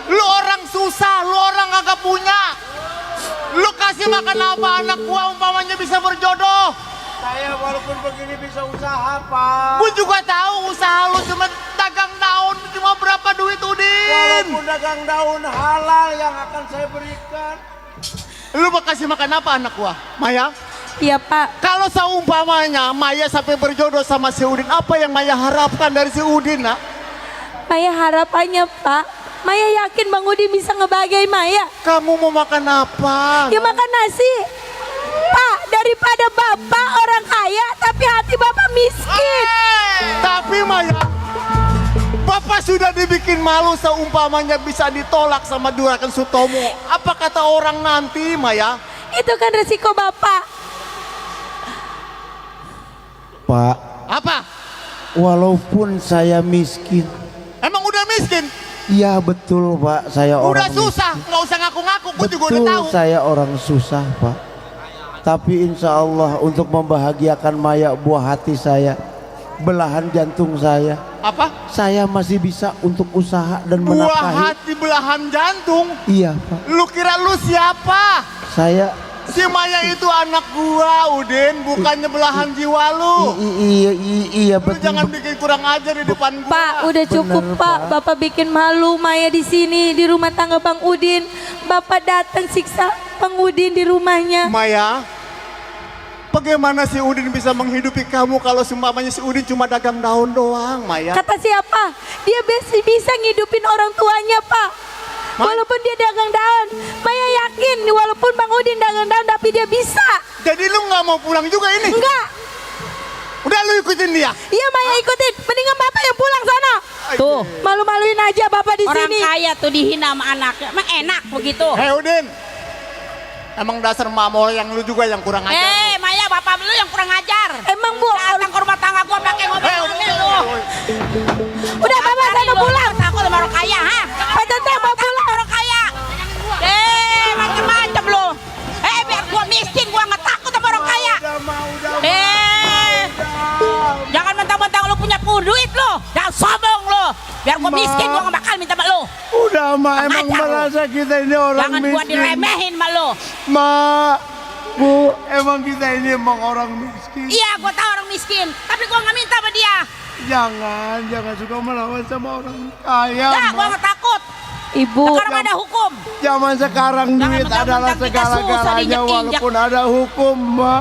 Lu orang susah, lu orang kagak punya. Lu kasih makan apa anak gua umpamanya bisa berjodoh. Saya walaupun begini bisa usaha, Pak. Gua juga tahu usaha lu cuma dagang daun, cuma berapa duit Udin. Walaupun dagang daun halal yang akan saya berikan. Lu mau kasih makan apa anak gua? Maya? Iya, Pak. Kalau seumpamanya Maya sampai berjodoh sama si Udin, apa yang Maya harapkan dari si Udin, nak? Maya harapannya, Pak, Maya yakin Bang Udin bisa ngebahagiain Maya. Kamu mau makan apa? Ya makan nasi. Pak, daripada Bapak orang kaya tapi hati Bapak miskin. Tapi Maya, Bapak sudah dibikin malu seumpamanya bisa ditolak sama Juragan Sutomo. Apa kata orang nanti, Maya? Itu kan resiko Bapak. Pak, Apa? walaupun saya miskin, Emang udah miskin? iya betul Pak, saya Udah orang susah, nggak usah ngaku-ngaku, gue juga udah Betul, tahu. saya orang susah Pak. Tapi insya Allah untuk membahagiakan Maya buah hati saya, belahan jantung Apa? saya masih bisa untuk usaha dan Buah menafkahi. hati belahan jantung. Iya Pak, Lu kira lu siapa? saya Si Maya itu anak gua, Udin, bukannya belahan jiwa lu. iya Lu betul. jangan bikin kurang ajar di depan gua. Pak, udah cukup Bener, Pak. Pak. Bapak bikin malu Maya di sini di rumah tangga Bang Udin. Bapak datang siksa Bang Udin di rumahnya. Maya, Bagaimana si Udin bisa menghidupi kamu kalau seumpamanya si Udin cuma dagang daun doang, Maya? Kata siapa? Dia bisa ngidupin orang tuanya, Pak. Walaupun dia dagang daun, Maya yakin walaupun Bang Udin dagang daun tapi dia bisa. Jadi lu nggak mau pulang juga ini? Enggak. Udah lu ikutin dia? Iya Maya ikutin. Mendingan Bapak yang pulang sana. Tuh, Malu-maluin aja Bapak di orang sini. kaya tuh dihina sama anaknya. Emang enak begitu. Hei Udin, emang dasar mamol yang lu juga yang kurang ajar. Maya, bapak lu yang kurang ajar. Emang Bu, Datang ke rumah tangga gua pakai ngomel-ngomel lu. udah Bapak sana pulang. Takut sama orang kaya, ha? Pak Tante mau pulang. Orang kaya. Macam-macam lu. Biar gua miskin, gua nggak takut sama orang kaya. Jangan mentang-mentang lu punya duit lu. Jangan sombong lu. Biar gua miskin, gua nggak bakal minta sama lu. Udah Ma, emang Ajar lu. merasa kita ini orang Jangan miskin. gua diremehin sama lu. Ma, Bu, emang kita ini emang orang miskin. Iya, gua tahu orang miskin. Tapi gua nggak minta sama dia. Jangan suka melawan sama orang kaya. Nah, Ma. gua nggak takut. Ibu, Sekarang ada hukum. Zaman sekarang Jangan duit mentang-mentang adalah kita susah segala-galanya diinjak-injak. walaupun ada hukum, Ma.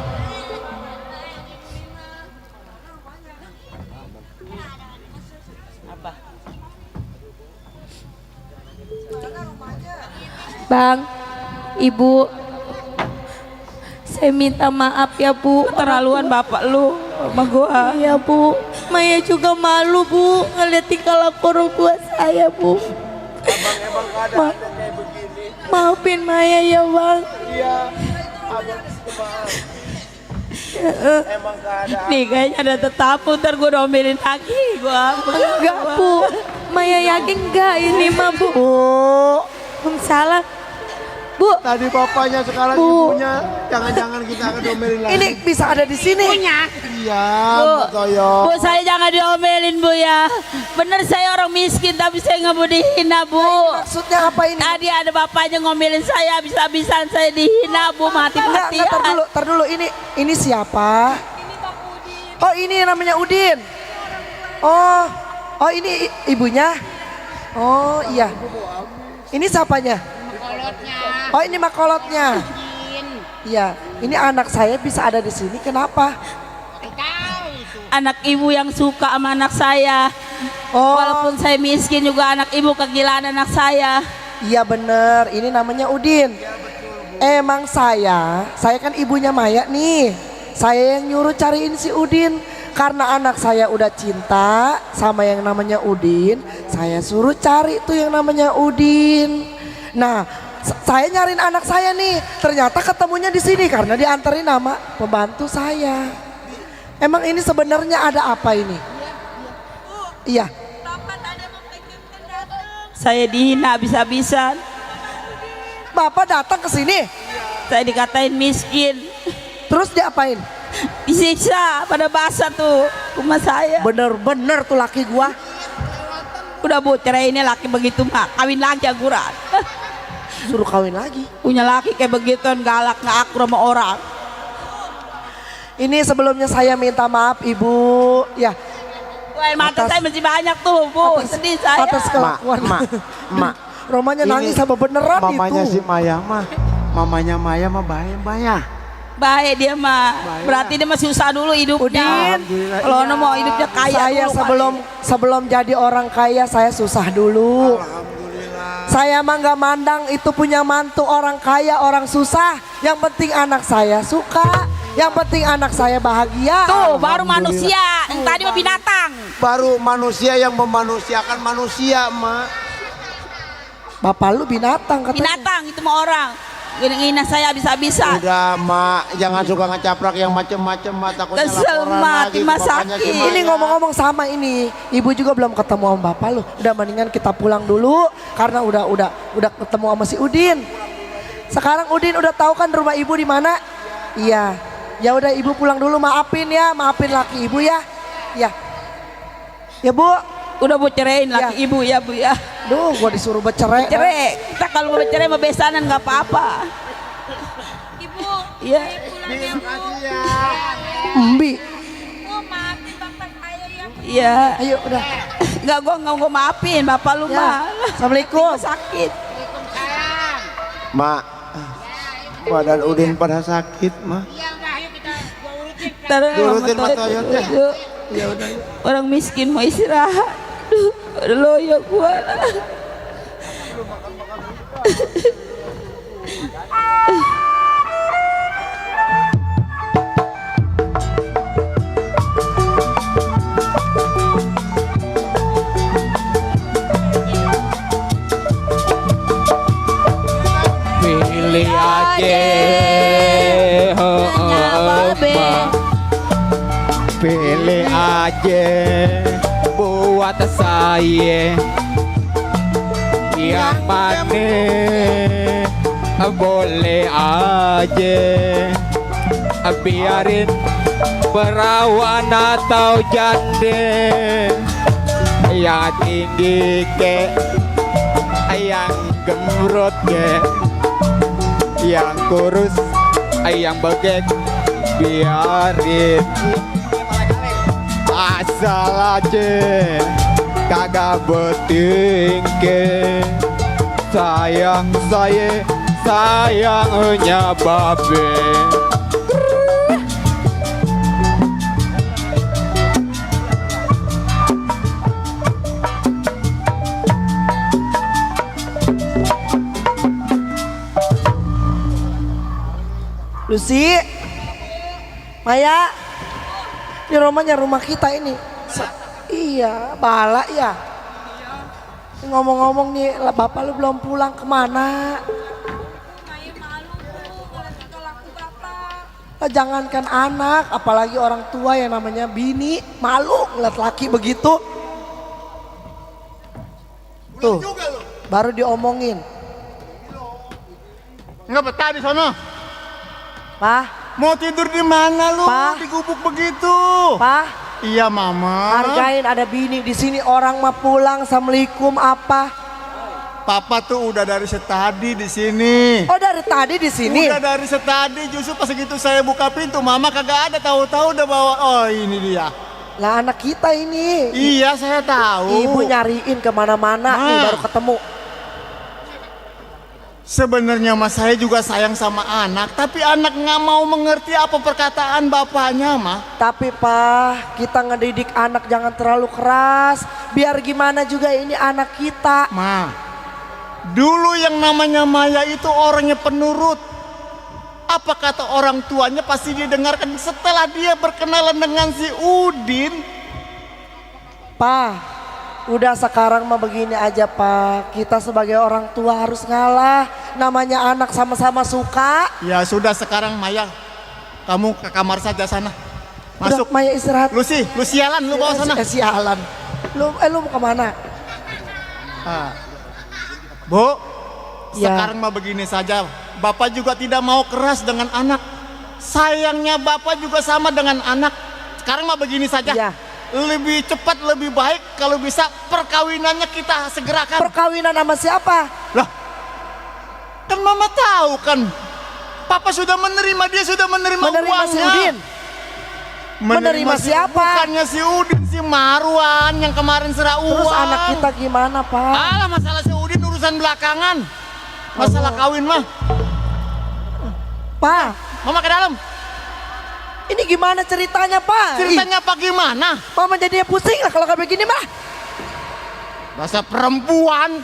Bang, Ibu, saya minta maaf ya Bu. Keterlaluan bapak lu sama gua. Iya Bu, Maya juga malu Bu ngeliat tingkah laku orang tua saya Bu. Maafin Maya ya Bang. Nih kayaknya ada tetamu, ntar gua domelin lagi gua. Enggak Bu, Maya yakin enggak ini mah Bu. Salah Bu. Tadi bapaknya sekarang Bu. ibunya. Jangan-jangan kita akan domelin lagi. Ini bisa ada di sini. Punya. Iya, Bu, Mbak Toyo. Bu, saya jangan diomelin Bu ya. Bener saya orang miskin tapi saya nggak mau dihina Bu. Maksudnya apa ini? Tadi ada bapaknya ngomelin saya, bisa-bisaan saya dihina Bu, mati-matian. Tar dulu. Ini siapa? Oh, ini namanya Udin. Oh, ini ibunya. Oh, iya. Ini siapanya? Oh, ini makolotnya. Iya, ini anak saya bisa ada di sini. Kenapa? Anak ibu yang suka sama anak saya. Oh, Walaupun saya miskin juga anak ibu kegilaan anak saya. iya bener. Ini namanya Udin. Emang saya kan ibunya Maya nih. Saya yang nyuruh cariin si Udin. Karena anak saya udah cinta sama yang namanya Udin, saya suruh cari tuh yang namanya Udin. Nah, saya nyariin anak saya nih. Ternyata ketemunya di sini karena diantarin nama pembantu saya. Emang ini sebenarnya ada apa ini? Iya. Saya dihina habis-habisan. Bapak datang ke sini. Saya dikatain miskin. Terus diapain? Disiksa pada basah tuh rumah saya. Bener-bener tuh laki gua. Udah Bu, cerainya laki begitu mah. Kawin lagi aguran. Suruh kawin lagi. Punya laki kayak begitu galak nggak akur sama orang. Ini sebelumnya saya minta maaf Ibu. Ya, Wah, mata saya masih banyak tuh Bu. Sedih saya. atas kelakuan. Mak. Romanya Ini nangis sama beneran Mamanya itu. si Maya mah. Mamanya Maya mah baik Maya. Baik dia mah. Berarti dia masih susah dulu hidupnya. Udin. Kalau ono mau hidupnya kaya Saya dulu, sebelum jadi orang kaya saya susah dulu. Saya mah nggak mandang itu punya mantu orang kaya orang susah. Yang penting anak saya suka. Yang penting anak saya bahagia. Tuh baru manusia. Yang tadi mah binatang. Baru manusia yang memanusiakan manusia, Mak. Bapak lu binatang katanya. Binatang itu mah orang. Ngina saya habis-habisan. Udah, Mak, jangan suka ngecaprak yang macem-macem, Mak. Takutnya Kesel, laporan Mak, lagi di ke rumah bapaknya si sakit. Maya. Ini ngomong-ngomong sama ini, ibu juga belum ketemu sama bapak lu. Udah mendingan kita pulang dulu karena udah ketemu sama si Udin. Sekarang Udin udah tahu kan rumah ibu di mana? Iya. Ya udah ibu pulang dulu, maafin laki ibu ya. Ya. Ya Bu. Udah Bu ceraiin laki Ya. ibu ya Bu ya. Duh, gua disuruh bercerai. Cerai. Kita kalau mau bercerai mah besanan nggak apa-apa. Ibu, Iya. Mbi. maafin bapak saya ya. Iya. Ayo udah. Enggak gua maafin bapak lu Ya. mah. Assalamualaikum. Sakit. Mak, badan Udin pada sakit, Mak. Iya udah ayo kita gua Ntar Turutin sama Mas Toyot ya. Yuk. Orang miskin mau istirahat. Duh, udah loyo gua. Pilih aja, pilih aja buat saya yang mana boleh aja biarin perawan atau janda yang tinggi ke yang gemrot ke yang kurus yang begek biarin asal aja kagak bertingke sayang saya sayangnya babe. Lucy, Maya, ini rumahnya rumah kita ini. Iya, bala ya. Ngomong-ngomong nih, bapak lu belum pulang kemana? Jangankan anak, apalagi orang tua yang namanya bini, malu ngeliat laki begitu. Tuh, baru diomongin. Nggak betah di sana. Pak, Mau tidur di mana lu? Pa. Di gubuk begitu. Pak, Iya mama. hargain ada bini di sini, orang mah pulang, assalamualaikum apa? Papa tuh udah dari setadi di sini. Oh dari tadi di sini. Udah dari setadi, justru pas gitu saya buka pintu, mama kagak ada, tahu-tahu udah bawa. Oh ini dia. Lah anak kita ini. Iya saya tahu. Ibu nyariin kemana-mana nih Ma. baru ketemu. Sebenarnya mas saya juga sayang sama anak, tapi anak nggak mau mengerti apa perkataan bapaknya mah. Tapi Pak, kita ngedidik anak jangan terlalu keras. Biar gimana juga ini anak kita. Ma, dulu yang namanya Maya itu orangnya penurut. Apa kata orang tuanya pasti dia dengarkan. Setelah dia berkenalan dengan si Udin. Pak, udah sekarang mah begini aja Pak. Kita sebagai orang tua harus ngalah. Namanya anak sama-sama suka. Ya sudah sekarang Maya, kamu ke kamar saja sana. Masuk. Udah, Maya istirahat. Lucy, lu sialan, lu bawa sana. Sialan. Lu mau kemana? Ah. Bu, Ya. sekarang mah begini saja. Bapak juga tidak mau keras dengan anak. Sayangnya Bapak juga sama dengan anak. Sekarang mah begini saja. Ya. Lebih cepat, lebih baik kalau bisa perkawinannya kita segerakan. Perkawinan sama siapa? Lah, kan mama tahu kan. Papa sudah menerima, dia sudah menerima Menerima si uangnya. Udin. Menerima siapa? Bukannya si Udin, si Marwan yang kemarin serah uang. Terus anak kita gimana Pak? Alah, masalah si Udin urusan belakangan. Masalah kawin mah. Pak, Mama ke dalam. ini gimana ceritanya Pak? Ceritanya apa gimana? Ih, Mama jadinya pusing lah kalau kayak begini mah. Bahasa perempuan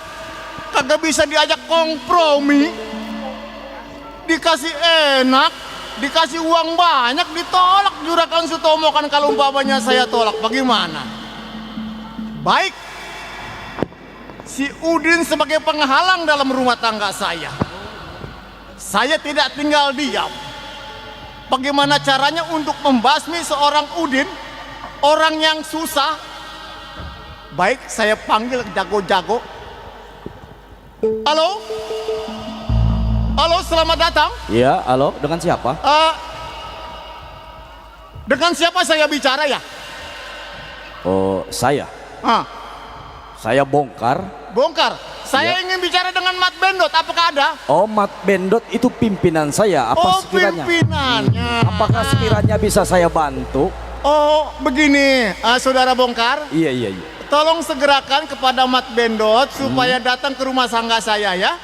kagak bisa diajak kompromi. Dikasih enak, dikasih uang banyak, ditolak Juragan Sutomo. Kan kalau umpamanya saya tolak bagaimana? Baik, si Udin sebagai penghalang dalam rumah tangga saya tidak tinggal diam. Bagaimana caranya untuk membasmi seorang Udin, orang yang susah? Baik, saya panggil jago-jago. Halo? Halo, selamat datang. Iya, halo, dengan siapa? Dengan siapa saya bicara ya? Oh, saya. Ah, Saya bongkar. bongkar. Saya Ya. ingin bicara dengan Mat Bendot. Apakah ada? Oh, Mat Bendot itu pimpinan saya. Apa sekiranya? pimpinannya. Apakah sekiranya bisa saya bantu? Oh, begini, saudara bongkar. Iya, iya, iya. Tolong segerakan kepada Mat Bendot supaya datang ke rumah sangga saya ya.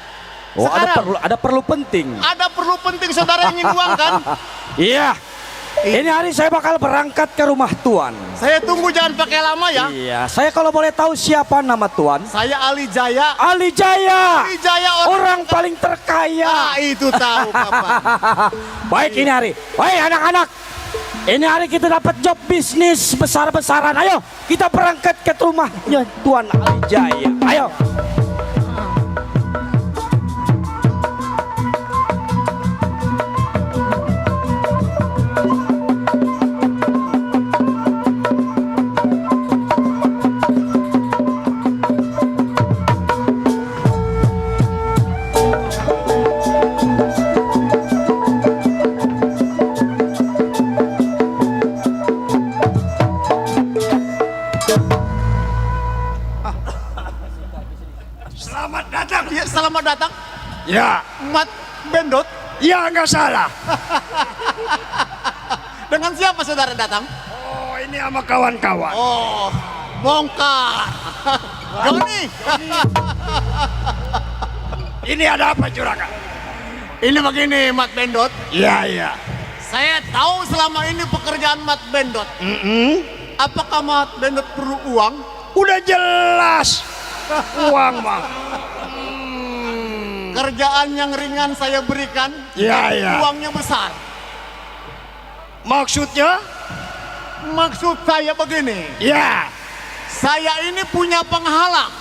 Oh, Sekarang. ada perlu penting. Ada perlu penting, saudara ingin uang kan? Iya. Ini hari saya bakal berangkat ke rumah Tuan. Saya tunggu, jangan pakai lama ya. Iya, saya kalau boleh tahu siapa nama Tuan? Saya Ali Jaya. Ali Jaya. Ali Jaya Orang paling terkaya. Ah, itu tahu Papa. Baik ini hari. Baik anak-anak. Ini hari kita dapat job bisnis besar-besaran. Ayo kita berangkat ke rumahnya Tuan Ali Jaya. Ayo. Selamat datang. Ya, selamat datang. Ya. Mat Bendot. Ya nggak salah. Dengan siapa saudara datang? Oh ini sama kawan-kawan. Oh, bongkar. Joni. Ini ada apa Juragan? Ini begini Mat Bendot. Iya iya. Saya tahu selama ini pekerjaan Mat Bendot. Apakah Mat Bendot perlu uang? Udah jelas. Uang mah. Kerjaan yang ringan saya berikan, Iya, iya. uangnya besar. Maksudnya? Maksud saya begini, Ya. saya ini punya penghalang.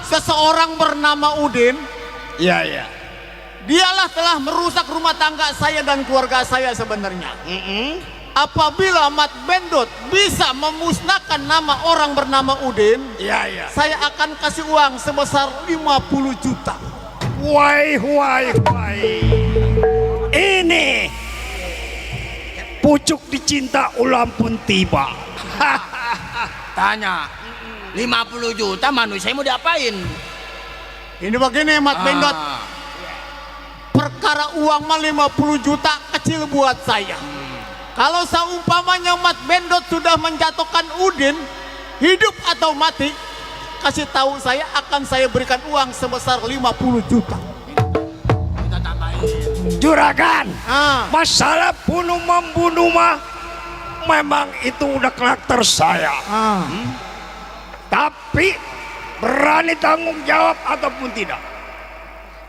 Seseorang bernama Udin, Iya iya. dialah telah merusak rumah tangga saya dan keluarga saya sebenarnya. Apabila Mat Bendot bisa memusnahkan nama orang bernama Udin, Iya iya. saya akan kasih uang sebesar 50 juta. Wai. Ini pucuk dicinta ulam pun tiba. Tanya, 50 juta manusia mau diapain? Ini begini Mat Bendot, perkara uang mah 50 juta kecil buat saya. Kalau seumpamanya Mat Bendot sudah menjatuhkan Udin, hidup atau mati, kasih tahu saya, akan saya berikan uang sebesar 50 juta. Kita tambahin. Juragan, Ah, masalah bunuh membunuh mah memang itu udah karakter saya. Tapi berani tanggung jawab ataupun tidak.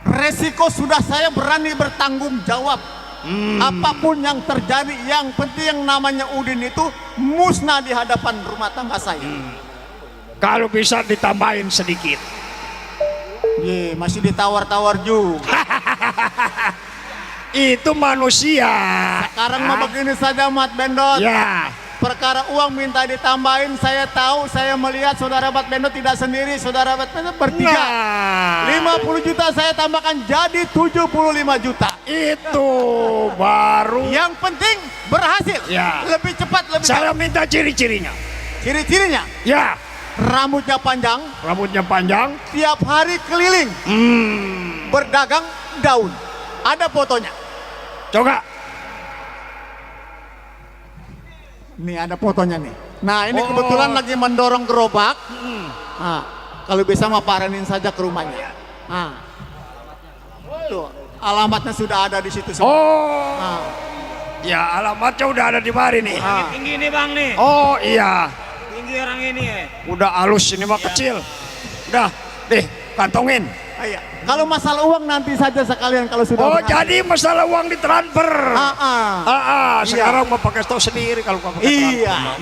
resiko sudah saya berani bertanggung jawab. Apapun yang terjadi, yang penting yang namanya Udin itu musnah di hadapan rumah tangga saya. Kalau bisa ditambahin sedikit. Ye, masih ditawar-tawar juga. Itu manusia. Sekarang mau begini saja Mat Bendot. Ya. Perkara uang minta ditambahin, saya tahu, saya melihat saudara Mat Bendot tidak sendiri, saudara Mat Bendot bertiga. Nah, 50 juta saya tambahkan jadi 75 juta. itu baru. Yang penting berhasil. Ya. Lebih cepat, lebih Saya baik. minta ciri-cirinya. Ciri-cirinya, Ya, rambutnya panjang, rambutnya panjang. tiap hari keliling, berdagang daun. Ada fotonya. Coba. Nih ada fotonya nih. Nah ini kebetulan lagi mendorong gerobak. Nah, kalau bisa mah paranin saja ke rumahnya. Nah, tuh alamatnya sudah ada di situ semua. Oh, Nah, ya alamatnya udah ada di mari nih. Tinggi nih bang nih. Oh iya, Tinggi orang ini ya. udah halus ini mah kecil. Udah, deh kantongin. iya. Kalau masalah uang nanti saja sekalian kalau sudah. Oh berhasil. jadi masalah uang ditransfer. Sekarang mau pakai stok sendiri kalau mau pakai Iya.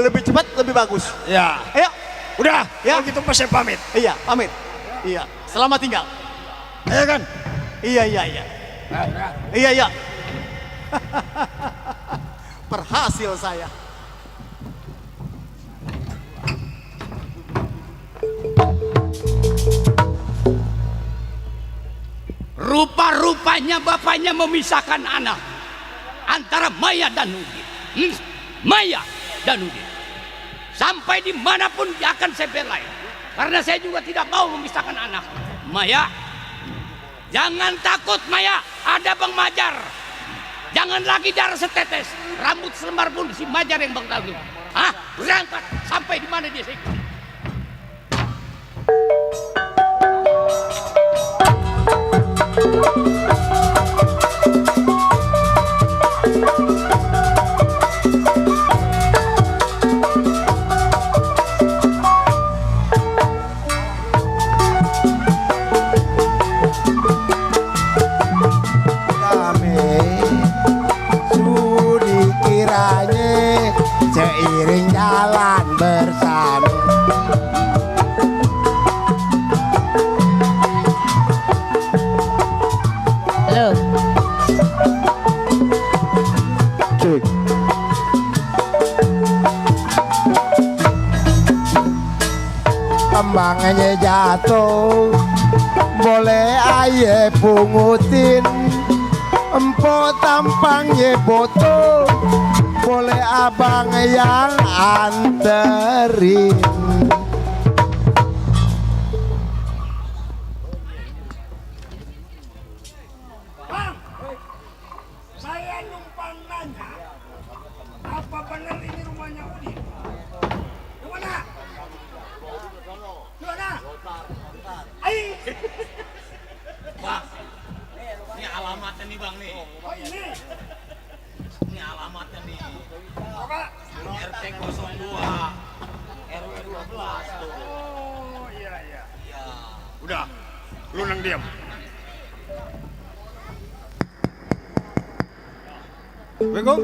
Lebih cepat, lebih bagus. transfer. Ya, Ayo. udah. Ya. Kalau gitu pas saya pamit. Iya, pamit. Iya. Selamat tinggal. Ayo kan. Iya. Iya. Berhasil saya. Rupa-rupanya bapaknya memisahkan anak antara Maya dan Udin. Maya dan Udin. Sampai dimanapun dia akan saya bela. Karena saya juga tidak mau memisahkan anak. Maya, jangan takut Maya, ada Bang Majar. Jangan lagi darah setetes, rambut selembar pun si Majar yang bakal lu. Berangkat sampai di mana dia sih? abangnya jatuh boleh aye pungutin, empo tampangnya foto boleh abang yang anterin. Saya numpang nanya, apa benar ini rumahnya Udin? Di mana? Di mana? Ayo. Bang, ini alamatnya nih bang nih. Oh ini? Ini alamatnya nih. Apa? RT 02, RW 12 tuh. Oh iya. Udah, lu nang diam. Assalamualaikum.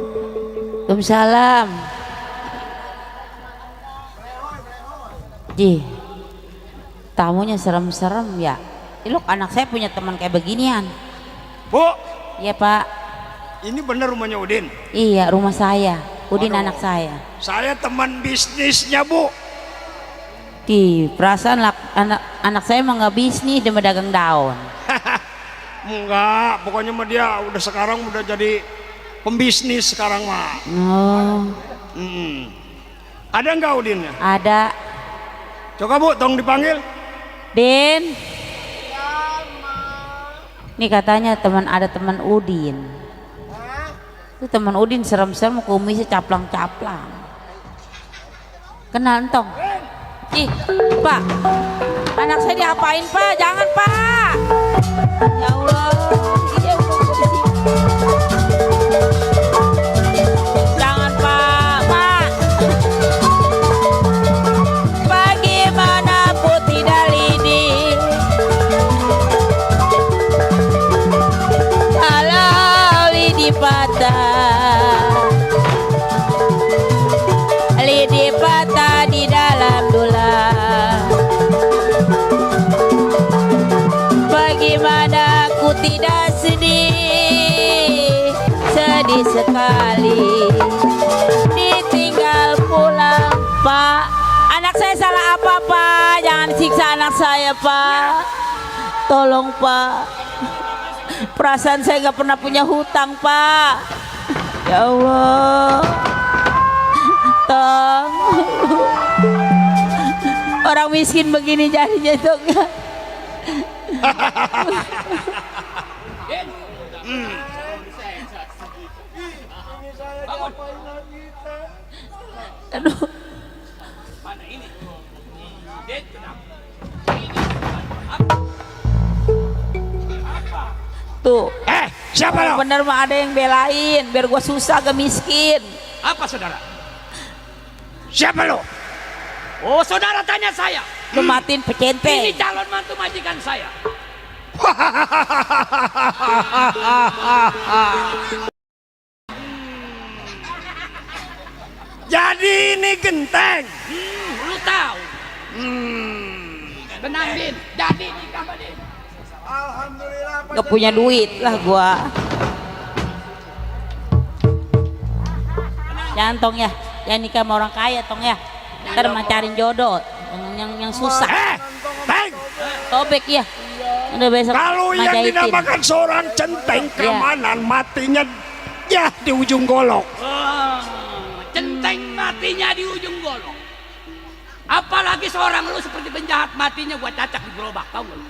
Waalaikumsalam. Ji, tamunya serem-serem ya. Loh, anak saya punya teman kayak beginian. Bu, Iya Pak. ini benar rumahnya Udin? Iya, rumah saya. Udin Waduh. anak saya. Saya teman bisnisnya Bu. Di perasaan anak saya mah nggak bisnis, dia mah dagang daun. Enggak, pokoknya mah dia udah sekarang udah jadi pembisnis sekarang mah. Oh, Ada enggak Udinnya? ada. Coba Bu, tolong dipanggil. Din. Nih katanya ada teman Udin. Itu teman Udin serem-serem, kumisnya caplang-caplang. Kenal entong? Ih, Pak. Anak saya diapain, Pak? Jangan, Pak. Ya Allah. Iya, jangan, Pak. Pak. Bagaimana putih dalidi? Kalau lidi patah di dalam dulang, bagaimana aku tidak sedih sekali ditinggal pulang. Pak, anak saya salah apa Pak? Jangan siksa anak saya Pak, tolong Pak. Perasaan saya gak pernah punya hutang Pak. Ya Allah, tong. Orang miskin begini jadinya itu enggak. Aduh. Tuh. Siapa lo? Bener mah ada yang belain biar gua susah gak miskin. Apa saudara? Siapa lo? Oh, saudara tanya saya. Lu matiin Ini pecenteng. calon mantu majikan saya. Jadi ini genteng. Lu tahu. Benang Din. Jadi nikah sama Din. Gak punya duit lah gua. Jangan tong ya. Jangan nikah sama orang kaya tong ya. Ntar mah cariin jodoh yang susah. Teng. Tobek ya. Udah besok Kalau yang majahitin. dinamakan seorang centeng keamanan matinya ya di ujung golok. Centeng matinya di ujung golok. Apalagi seorang lu seperti penjahat matinya gua cacak di gerobak, tahu nggak lu?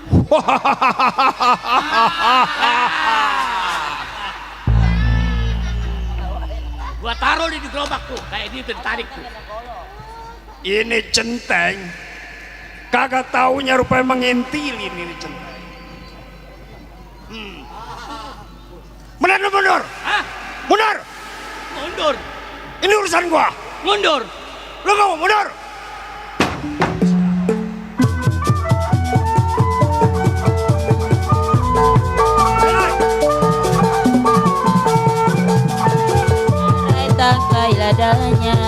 Gua taruh di gerobak tuh, kayak dia ditarik tuh. Ini centeng, kagak taunya rupanya mengintilin ini centeng. Mundur, mundur. Hah? Mundur. Mundur. Ini urusan gua. Mundur. Lu mau mundur? Tangkai ladanya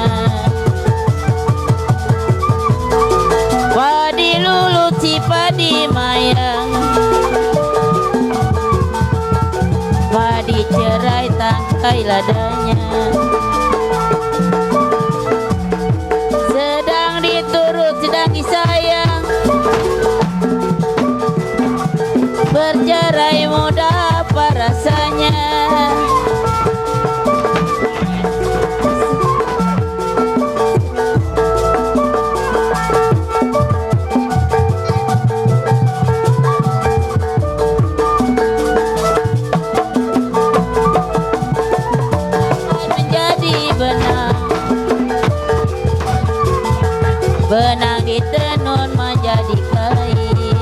padi luluti padi mayang, padi cerai tangkai ladanya, sedang diturut sedang disayang, meraih muda apa rasanya. Menjadi benang, benang ditenun menjadi kain.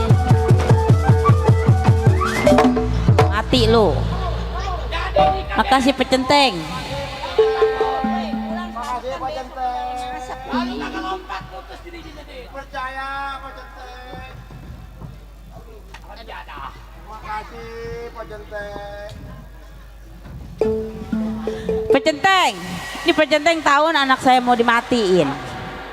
Mati lu. Makasih pecenteng. Percaya Pak Centeng. Makasih Pak Centeng. Pecenteng. Ini pecenteng tahun anak saya mau dimatiin.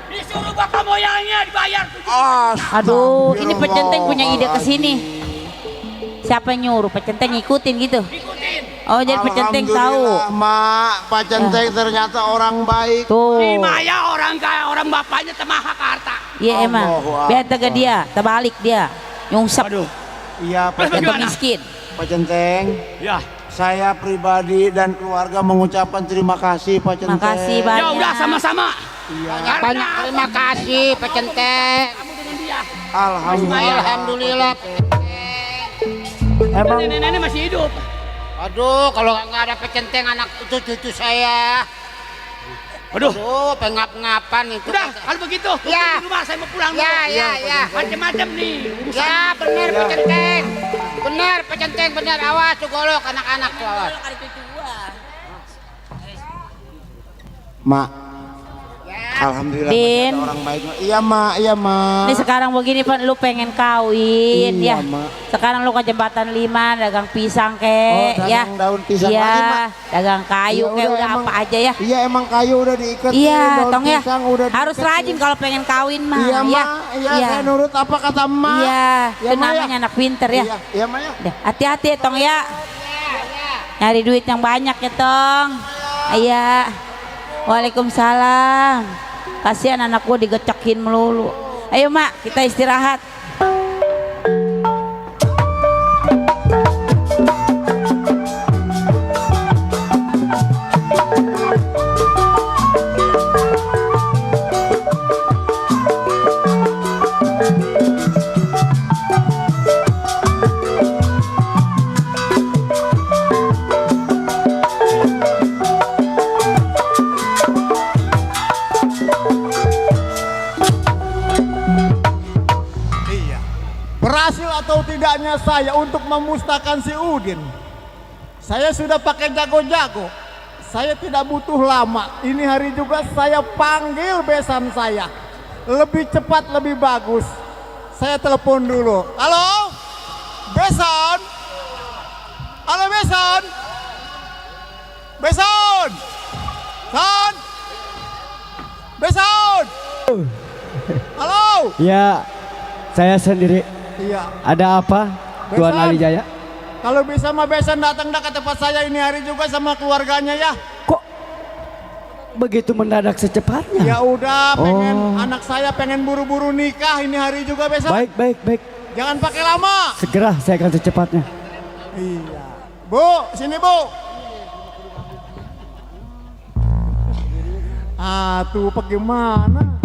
Disuruh bapak moyangnya dibayar 7 Aduh, ini pecenteng punya ide ke sini. Siapa yang nyuruh? Pecenteng ngikutin gitu. ikutin. Oh, jadi pecenteng tahu. Alhamdulillah, Mak, Pak Centeng ternyata orang baik. Tuh. Si Maya orang kaya, orang bapaknya temaha ke harta. Iya emang. Allahu Biar tega dia, terbalik dia. Nyungsep. Aduh. Iya, Pak Terus Untuk bagaimana? miskin. Pak Centeng. Ya. Saya pribadi dan keluarga mengucapkan terima kasih Pak Centeng. Makasih Ya banyak. udah sama-sama. Banyak terima kasih Pak Centeng. Kamu dengan dia. Alhamdulillah. Alhamdulillah. Emang Nenek-nenek masih hidup. Aduh, kalau nggak ada Pak Centeng anak itu cucu saya. Aduh. Aduh, pengap-ngapan itu. Udah, kalau begitu, Ya. di rumah saya mau pulang Ya, dulu. ya, ya. Macam-macam nih. Ya, benar Pak Centeng. Benar Pak Centeng, benar. Awas tuh golok anak-anak tuh awas. Mak. Alhamdulillah Din. ada orang baik. Iya, Mak. Iya, Mak. Ini sekarang begini Pak, lu pengen kawin Iya, ya. Mak. Sekarang lu ke jembatan 5 dagang pisang Oh, kek ya. dagang daun pisang Iya, lagi, Mak. dagang kayu Iya, kayak udah, udah emang- apa aja ya. Iya, emang kayu udah diikat. Iya, daun tong ya. pisang udah Harus diikat. rajin kalau pengen kawin mah. Iya, ya. Mak. Iya, saya nurut apa kata Mak. Iya, Iya, itu Mak, ya. namanya anak pinter ya. Iya, iya, Mak ya. Dah, hati-hati ya, Tong ya. Nyari duit yang banyak ya Tong. Iya. Waalaikumsalam. Kasihan anak gua digecekin melulu. Ayo Mak, kita istirahat. Iya. Berhasil atau tidaknya saya untuk memusnahkan si Udin. Saya sudah pakai jago-jago. Saya tidak butuh lama. Ini hari juga saya panggil besan saya. Lebih cepat, lebih bagus. Saya telepon dulu. Halo? Besan? Halo Besan? Besan? San? Besan? Halo? Ya, saya sendiri. Iya. Ada apa, Tuan Besan. Ali Jaya? Kalau bisa mah Besan datang ke tempat saya ini hari juga sama keluarganya ya. Kok begitu mendadak secepatnya? Ya udah, pengen Oh. anak saya pengen buru-buru nikah ini hari juga Besan. Baik, baik, baik. Jangan pakai lama. Segera saya akan secepatnya. Iya. Bu, sini Bu. Tuh bagaimana?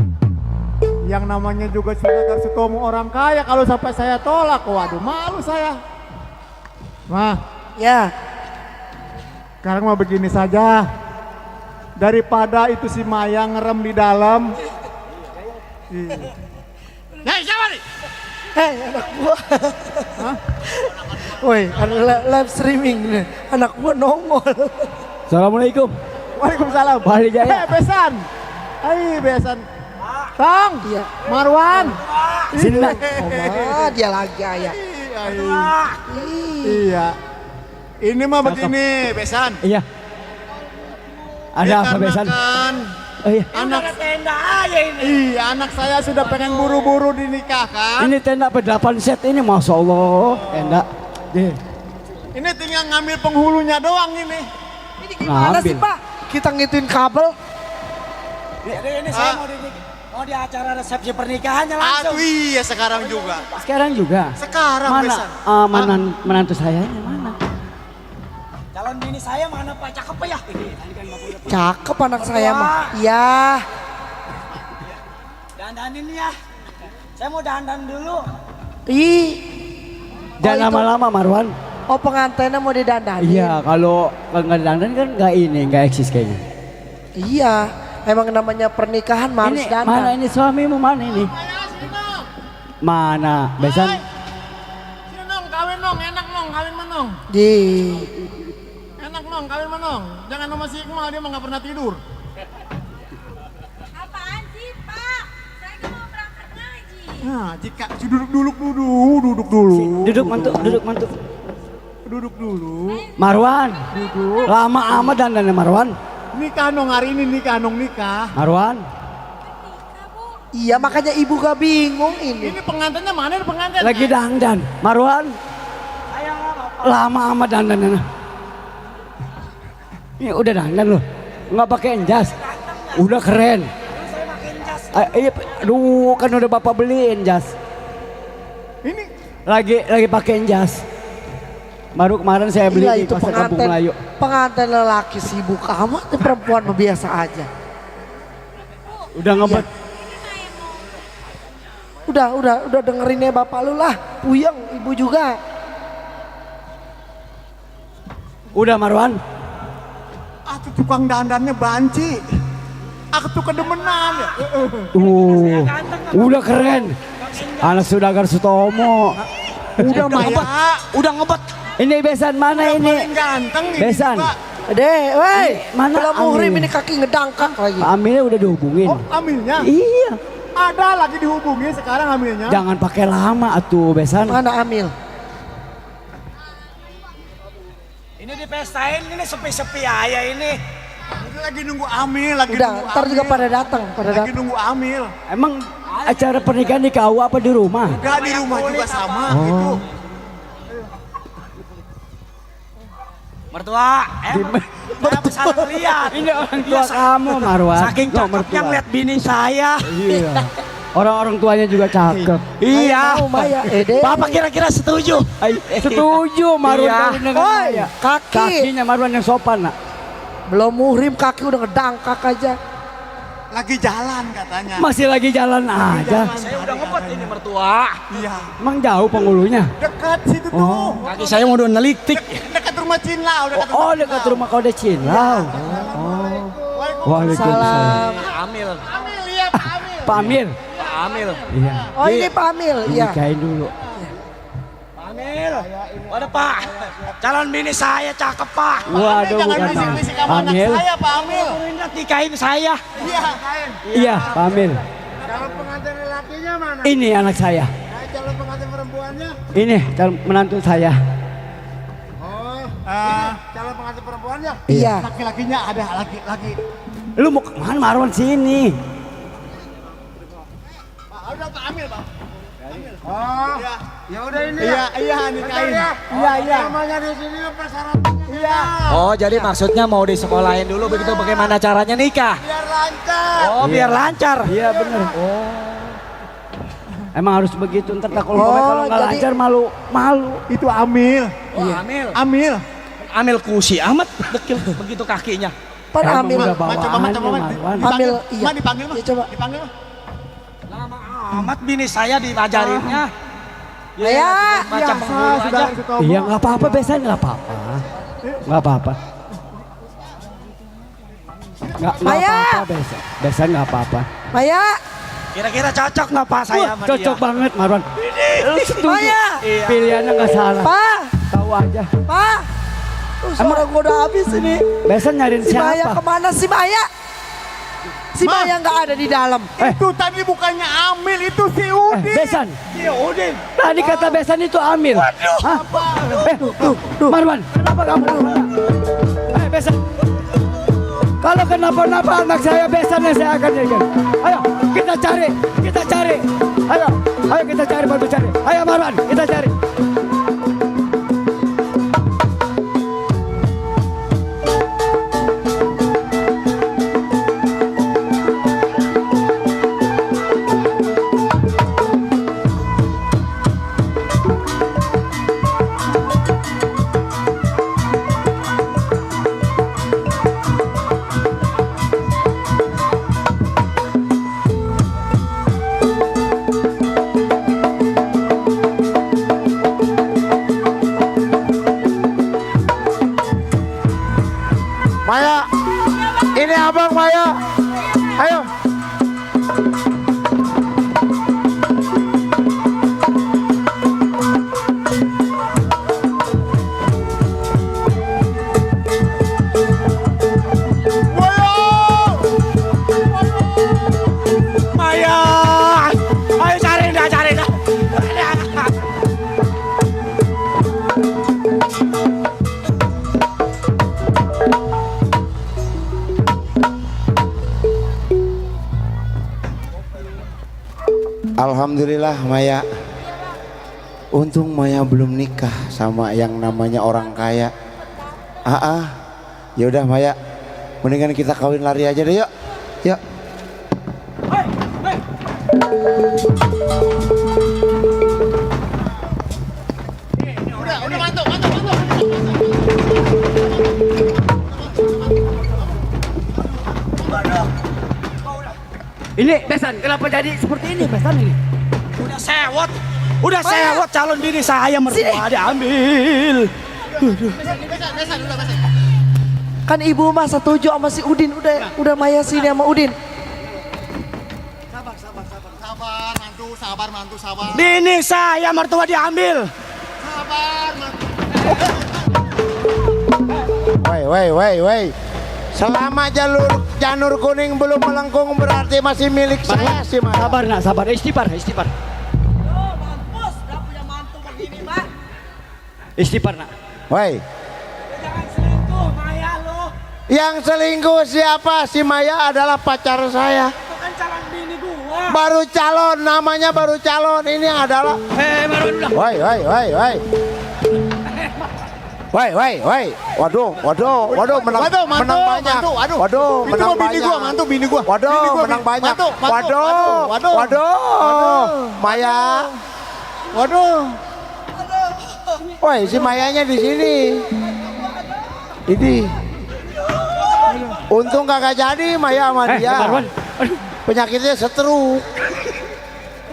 Yang namanya juga Sudagar Sutomo orang kaya, kalau sampai saya tolak, waduh malu saya. Mah, ya. sekarang mah begini saja. Daripada itu si Maya ngerem di dalam. Hei, siapa nih? Hei anak gua. Woi, ada live streaming nih. Anak gua nongol. Assalamualaikum. Waalaikumsalam. Pak Ali Jaya. Besan. Hai Besan. Tang. Iya. Marwan. Sini, Nak. Oh, dia lagi ayah. Iya. Ini mah begini, Besan. Iya. Ada apa, Besan? Dikarenakan Oh iya. Anak tenda aja ini. Iya, anak saya sudah pengen buru-buru dinikahkan. Ini tenda apa 8 set ini, Masya Allah. Tenda. Ini tinggal ngambil penghulunya doang ini. Gimana sih Ngambil. Pak? Kita ngituin kabel. Ini saya mau dinikah. Oh di acara resepsi pernikahannya langsung. Aduh iya sekarang juga. Sekarang juga. Sekarang Mana besan. menantu saya mana? Calon bini saya mana Pak? Cakep Pak ya? Cakep anak saya mah. Iya. Dandanin ya. Saya mau dandan dulu. Ih. Jangan itu- lama-lama Marwan. Oh pengantinnya mau didandanin. Iya, kalau nggak dandan kan nggak eksis kayaknya. Iya. Emang namanya pernikahan mah harus Ini dandan. mana ini suamimu mana ini? Mana? Besan? Sini nong, kawin nong, enak nong, kawin menong. Di. Enak nong, kawin menong. Jangan sama si Iqmal, dia mah nggak pernah tidur. Apaan sih, Pak? Saya kan mau berangkat ngaji. Nah, jika duduk dulu. Duduk mantuk. Duduk dulu. Marwan. Lama amat dandannya Marwan. Nikah nong hari ini nikah. Marwan. Iya makanya ibu gak bingung ini. Ini pengantinnya mana pengantin? Lagi dandan. Marwan. Lama amat dandannya. Ini udah dandan loh. Nggak pakai jas. Udah keren. Iya, aduh kan udah bapak beliin jas. Ini Lagi pakai jas. Baru kemarin saya beli Gila di itu pasar Kampung Melayu. pengantin lelaki sibuk amat, tuh perempuan mah biasa aja. Udah ngebet. Udah dengerin ya bapak lu lah, puyeng ibu juga. Udah Marwan. tuh tukang dandannya banci. Aku tuh kedemenan ya. Udah keren. Anak Sudagar Sutomo. Udah Maya. Udah ngebet. Ini besan mana ini? Paling ganteng ini. Besan. Pak. Deh, woi, Mana belum muhrim Amil? ini kaki ngedangkak lagi. Pak Amilnya udah dihubungin. Oh, amilnya? Iya. Ada lagi dihubungi sekarang amilnya. Jangan pakai lama atuh besan. Mana Amil? Ini dipestain ini sepi-sepi aja ini. Ini lagi nunggu amil, lagi Udah, nunggu ntar juga amil. pada datang, Lagi nunggu amil. Emang acara pernikahan di KUA apa di rumah? Gak di rumah juga sama gitu. Mertua, kenapa salah lihat? Ini orang tua kamu Marwan. Saking Nggak cakepnya mertua. ngeliat bini saya. Iya. Orang-orang tuanya juga cakep. Iya. Tahu Maya, deh. Bapak kira-kira setuju? Setuju Marwan Iya. kawin dengan Oi, Maya. kaki. Kakinya Marwan yang sopan nak. Belum muhrim kaki udah ngedangkak aja. Lagi jalan katanya. Masih lagi jalan aja. Saya udah ngebet ini mertua. Iya. Emang jauh penghulunya? Dekat situ tuh. Kaki saya mau udah nelitik. Dekat rumah Cinla, udah dekat Oh dekat rumah kau Cilau. Waalaikumsalam. Salam. Amil, Amil, iya Pak Amil. Pak Amir. Pak Amil. Iya. Oh ini Pak Amil, iya. Nikahin dulu. Amil. Waduh Pak, calon bini saya cakep Pak. Waduh Jangan bukan bisik-bisik sama anak Amil. saya Pak Amil. Nikahin saya. Iya, kain. Iya Pak Amil. Calon pengantin lelakinya mana? Ini anak saya. Calon pengantin perempuannya? Ini calon menantu saya. Oh, calon pengantin perempuannya? Iya. Laki-lakinya ada laki-laki. Lu mau kemana Marwan sini? Pak, udah Pak Amil Pak. Oh, ya udah ini. Iya, nikahin. Iya. Namanya di sini persyaratannya. Iya. Oh jadi maksudnya mau disekolahin dulu begitu bagaimana caranya nikah? Biar lancar. Oh biar lancar. Iya bener. Oh. Emang harus begitu ntar tak kalau Oh, nggak jadi- lancar malu. Itu Amil. Oh Amil. Amil. Amil kusi amat dekil begitu kakinya. Pan Emang Amil. udah Coba, bawaannya Marwan. Marwan. Amil, iya. Ma dipanggil mah. Ya, coba. Dipanggil mah. Lama amat bini saya diajarinnya. Maya. Baca penghulu aja. Iya nggak apa-apa biasanya nggak apa-apa. Nggak apa-apa. Nggak Maya. apa-apa biasanya nggak apa-apa. Maya. Kira-kira cocok nggak Pak saya sama Cocok dia? banget Marwan. Lu setuju? Maya. Pilihannya nggak salah. Pak. Tahu aja. Pak. Suara gua udah habis ini. Biasa nyariin Si Maya siapa? kemana si Maya? Si Ma. Maya nggak ada di dalam. Itu tadi bukannya Amil, itu si Udin. Besan. Si Udin. Tadi kata Besan itu Amil. Hah? Marwan, kenapa kamu? Besan. Kalau kenapa-napa anak saya Besan yang saya akan jadikan. Ayo, kita cari. Ayo kita cari, bantu cari. Ayo Marwan, kita cari. Alhamdulillah Maya. Untung Maya belum nikah sama yang namanya orang kaya. Ya udah Maya, mendingan kita kawin lari aja deh yuk. Yuk. Udah mantu. Ini Besan, kenapa jadi seperti ini Besan ini? Udah sewot calon bini saya mertua diambil. Kan ibu mah setuju sama si Udin. Udah Maya sini sama Udin. Sabar mantu. Bini saya mertua diambil. Sabar mantu. Woi. Selama janur kuning belum melengkung berarti masih milik saya sih Maya. Sabar, istighfar. Mampus, udah punya mantu begini mah. Istighfar nak. Woi. Jangan selingkuh Maya lo. Yang selingkuh siapa? Si Maya adalah pacar saya. Itu kan calon bini gua. Baru calon, namanya baru calon. Ini adalah Marwan udah. Woi. Waduh, menang banyak. Waduh, menang banyak. Bini gua. Waduh, menang banyak. Waduh. Maya. Waduh. Woi, si Mayanya di sini. Ini. Untung kagak jadi Maya sama dia. Marwan. Penyakitnya stroke.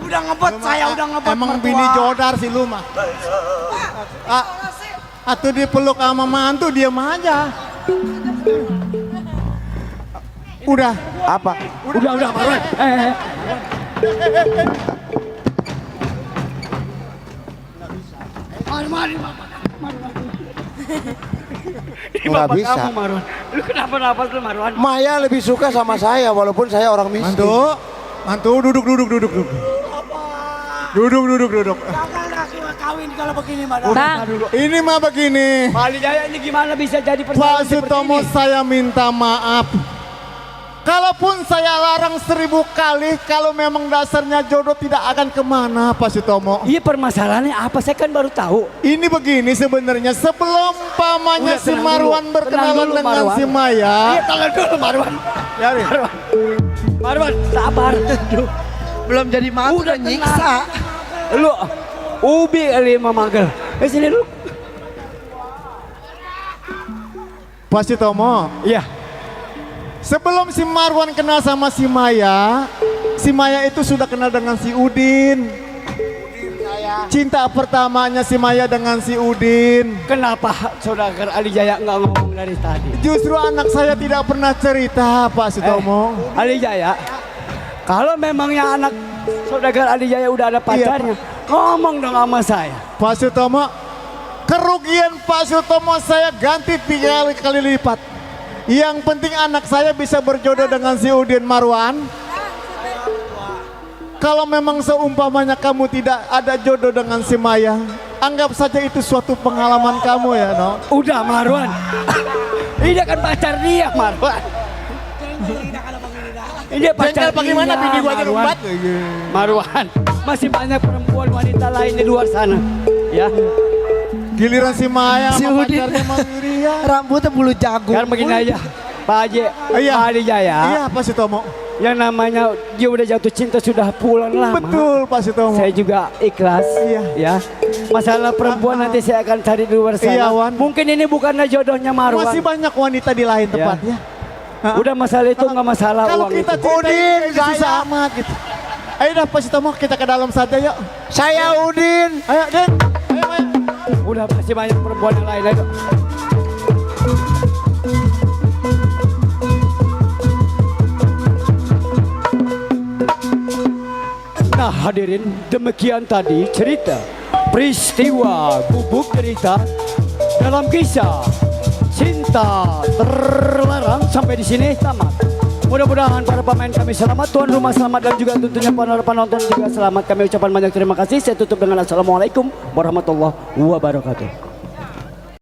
Udah ngebet saya, udah ngebet. Emang mertua. bini jodar si lu mah. Atuh dipeluk sama mantu diam aja. Udah. Apa? Udah Marwan. Nggak bisa. Kamu, Marwan. Lu kenapa napas lu Marwan? Maya lebih suka sama saya walaupun saya orang miskin. Mantu duduk. Duduk. Kawin kalau begini Marwan. Ini mah begini. Bali Jaya ini gimana bisa jadi Pak persoalan seperti Sutomo ini? saya minta maaf. Kalaupun saya larang 1000 kali, kalau memang dasarnya jodoh tidak akan kemana Pak Sutomo. Iya permasalahannya apa? Saya kan baru tahu. Ini begini sebenarnya sebelum pamannya Udah, si tenang Marwan dulu. berkenalan Tenang dulu, dengan Marwan. si Maya. Iya tangan dulu Marwan. Marwan, sabar. Belum jadi mantu Udah udah nyiksa. Lu ubi kali mamagel. Sini lu. Pak Sutomo, Iya. sebelum si Marwan kenal sama si Maya itu sudah kenal dengan si Udin. Cinta pertamanya si Maya dengan si Udin. Kenapa Saudagar Ali Jaya nggak ngomong dari tadi? Justru anak saya tidak pernah cerita Pak Sutomo. Ali Jaya, kalau memangnya anak Saudagar Ali Jaya udah ada pacarnya, ngomong dong sama saya. Pak Sutomo, kerugian Pak Sutomo saya ganti 3 kali lipat. Yang penting anak saya bisa berjodoh dengan si Udin Marwan. Kalau memang seumpamanya kamu tidak ada jodoh dengan si Maya, anggap saja itu suatu pengalaman kamu ya, no? Udah Marwan, ini kan pacar dia Marwan. Ini pacar bagaimana bini gua aja Marwan. rumbat? Marwan, masih banyak perempuan wanita lain di luar sana, ya. Giliran si Maya Si sama Udin. pacarnya Mang Yuria. Rambutnya bulu jagung. Kan begini aja, Pak Haji, Iya. Pak Ali Jaya. Iya Pak Sutomo. Yang namanya dia udah jatuh cinta sudah pulang lama. Betul Pak Sutomo. Saya juga ikhlas, Iya. ya. Masalah perempuan nanti saya akan cari di luar sana. Iya, Wan. Mungkin ini bukanlah jodohnya Marwan. Masih banyak wanita di lain tempat ya. Udah masalah itu nggak masalah Kalau uang kita itu. Udin susah amat gitu. Ayo dah Pak Sutomo kita ke dalam saja yuk. Saya Udin. Ayo Den. Ayo Maya. Udah masih banyak perempuan yang lain. Ayo. Nah hadirin, demikian tadi cerita peristiwa gubuk derita dalam kisah cinta terlarang. Sampai di sini tamat. Mudah-mudahan para pemain kami selamat, tuan rumah selamat, dan juga tentunya para penonton juga selamat. Kami ucapkan banyak terima kasih. Saya tutup dengan assalamualaikum warahmatullahi wabarakatuh.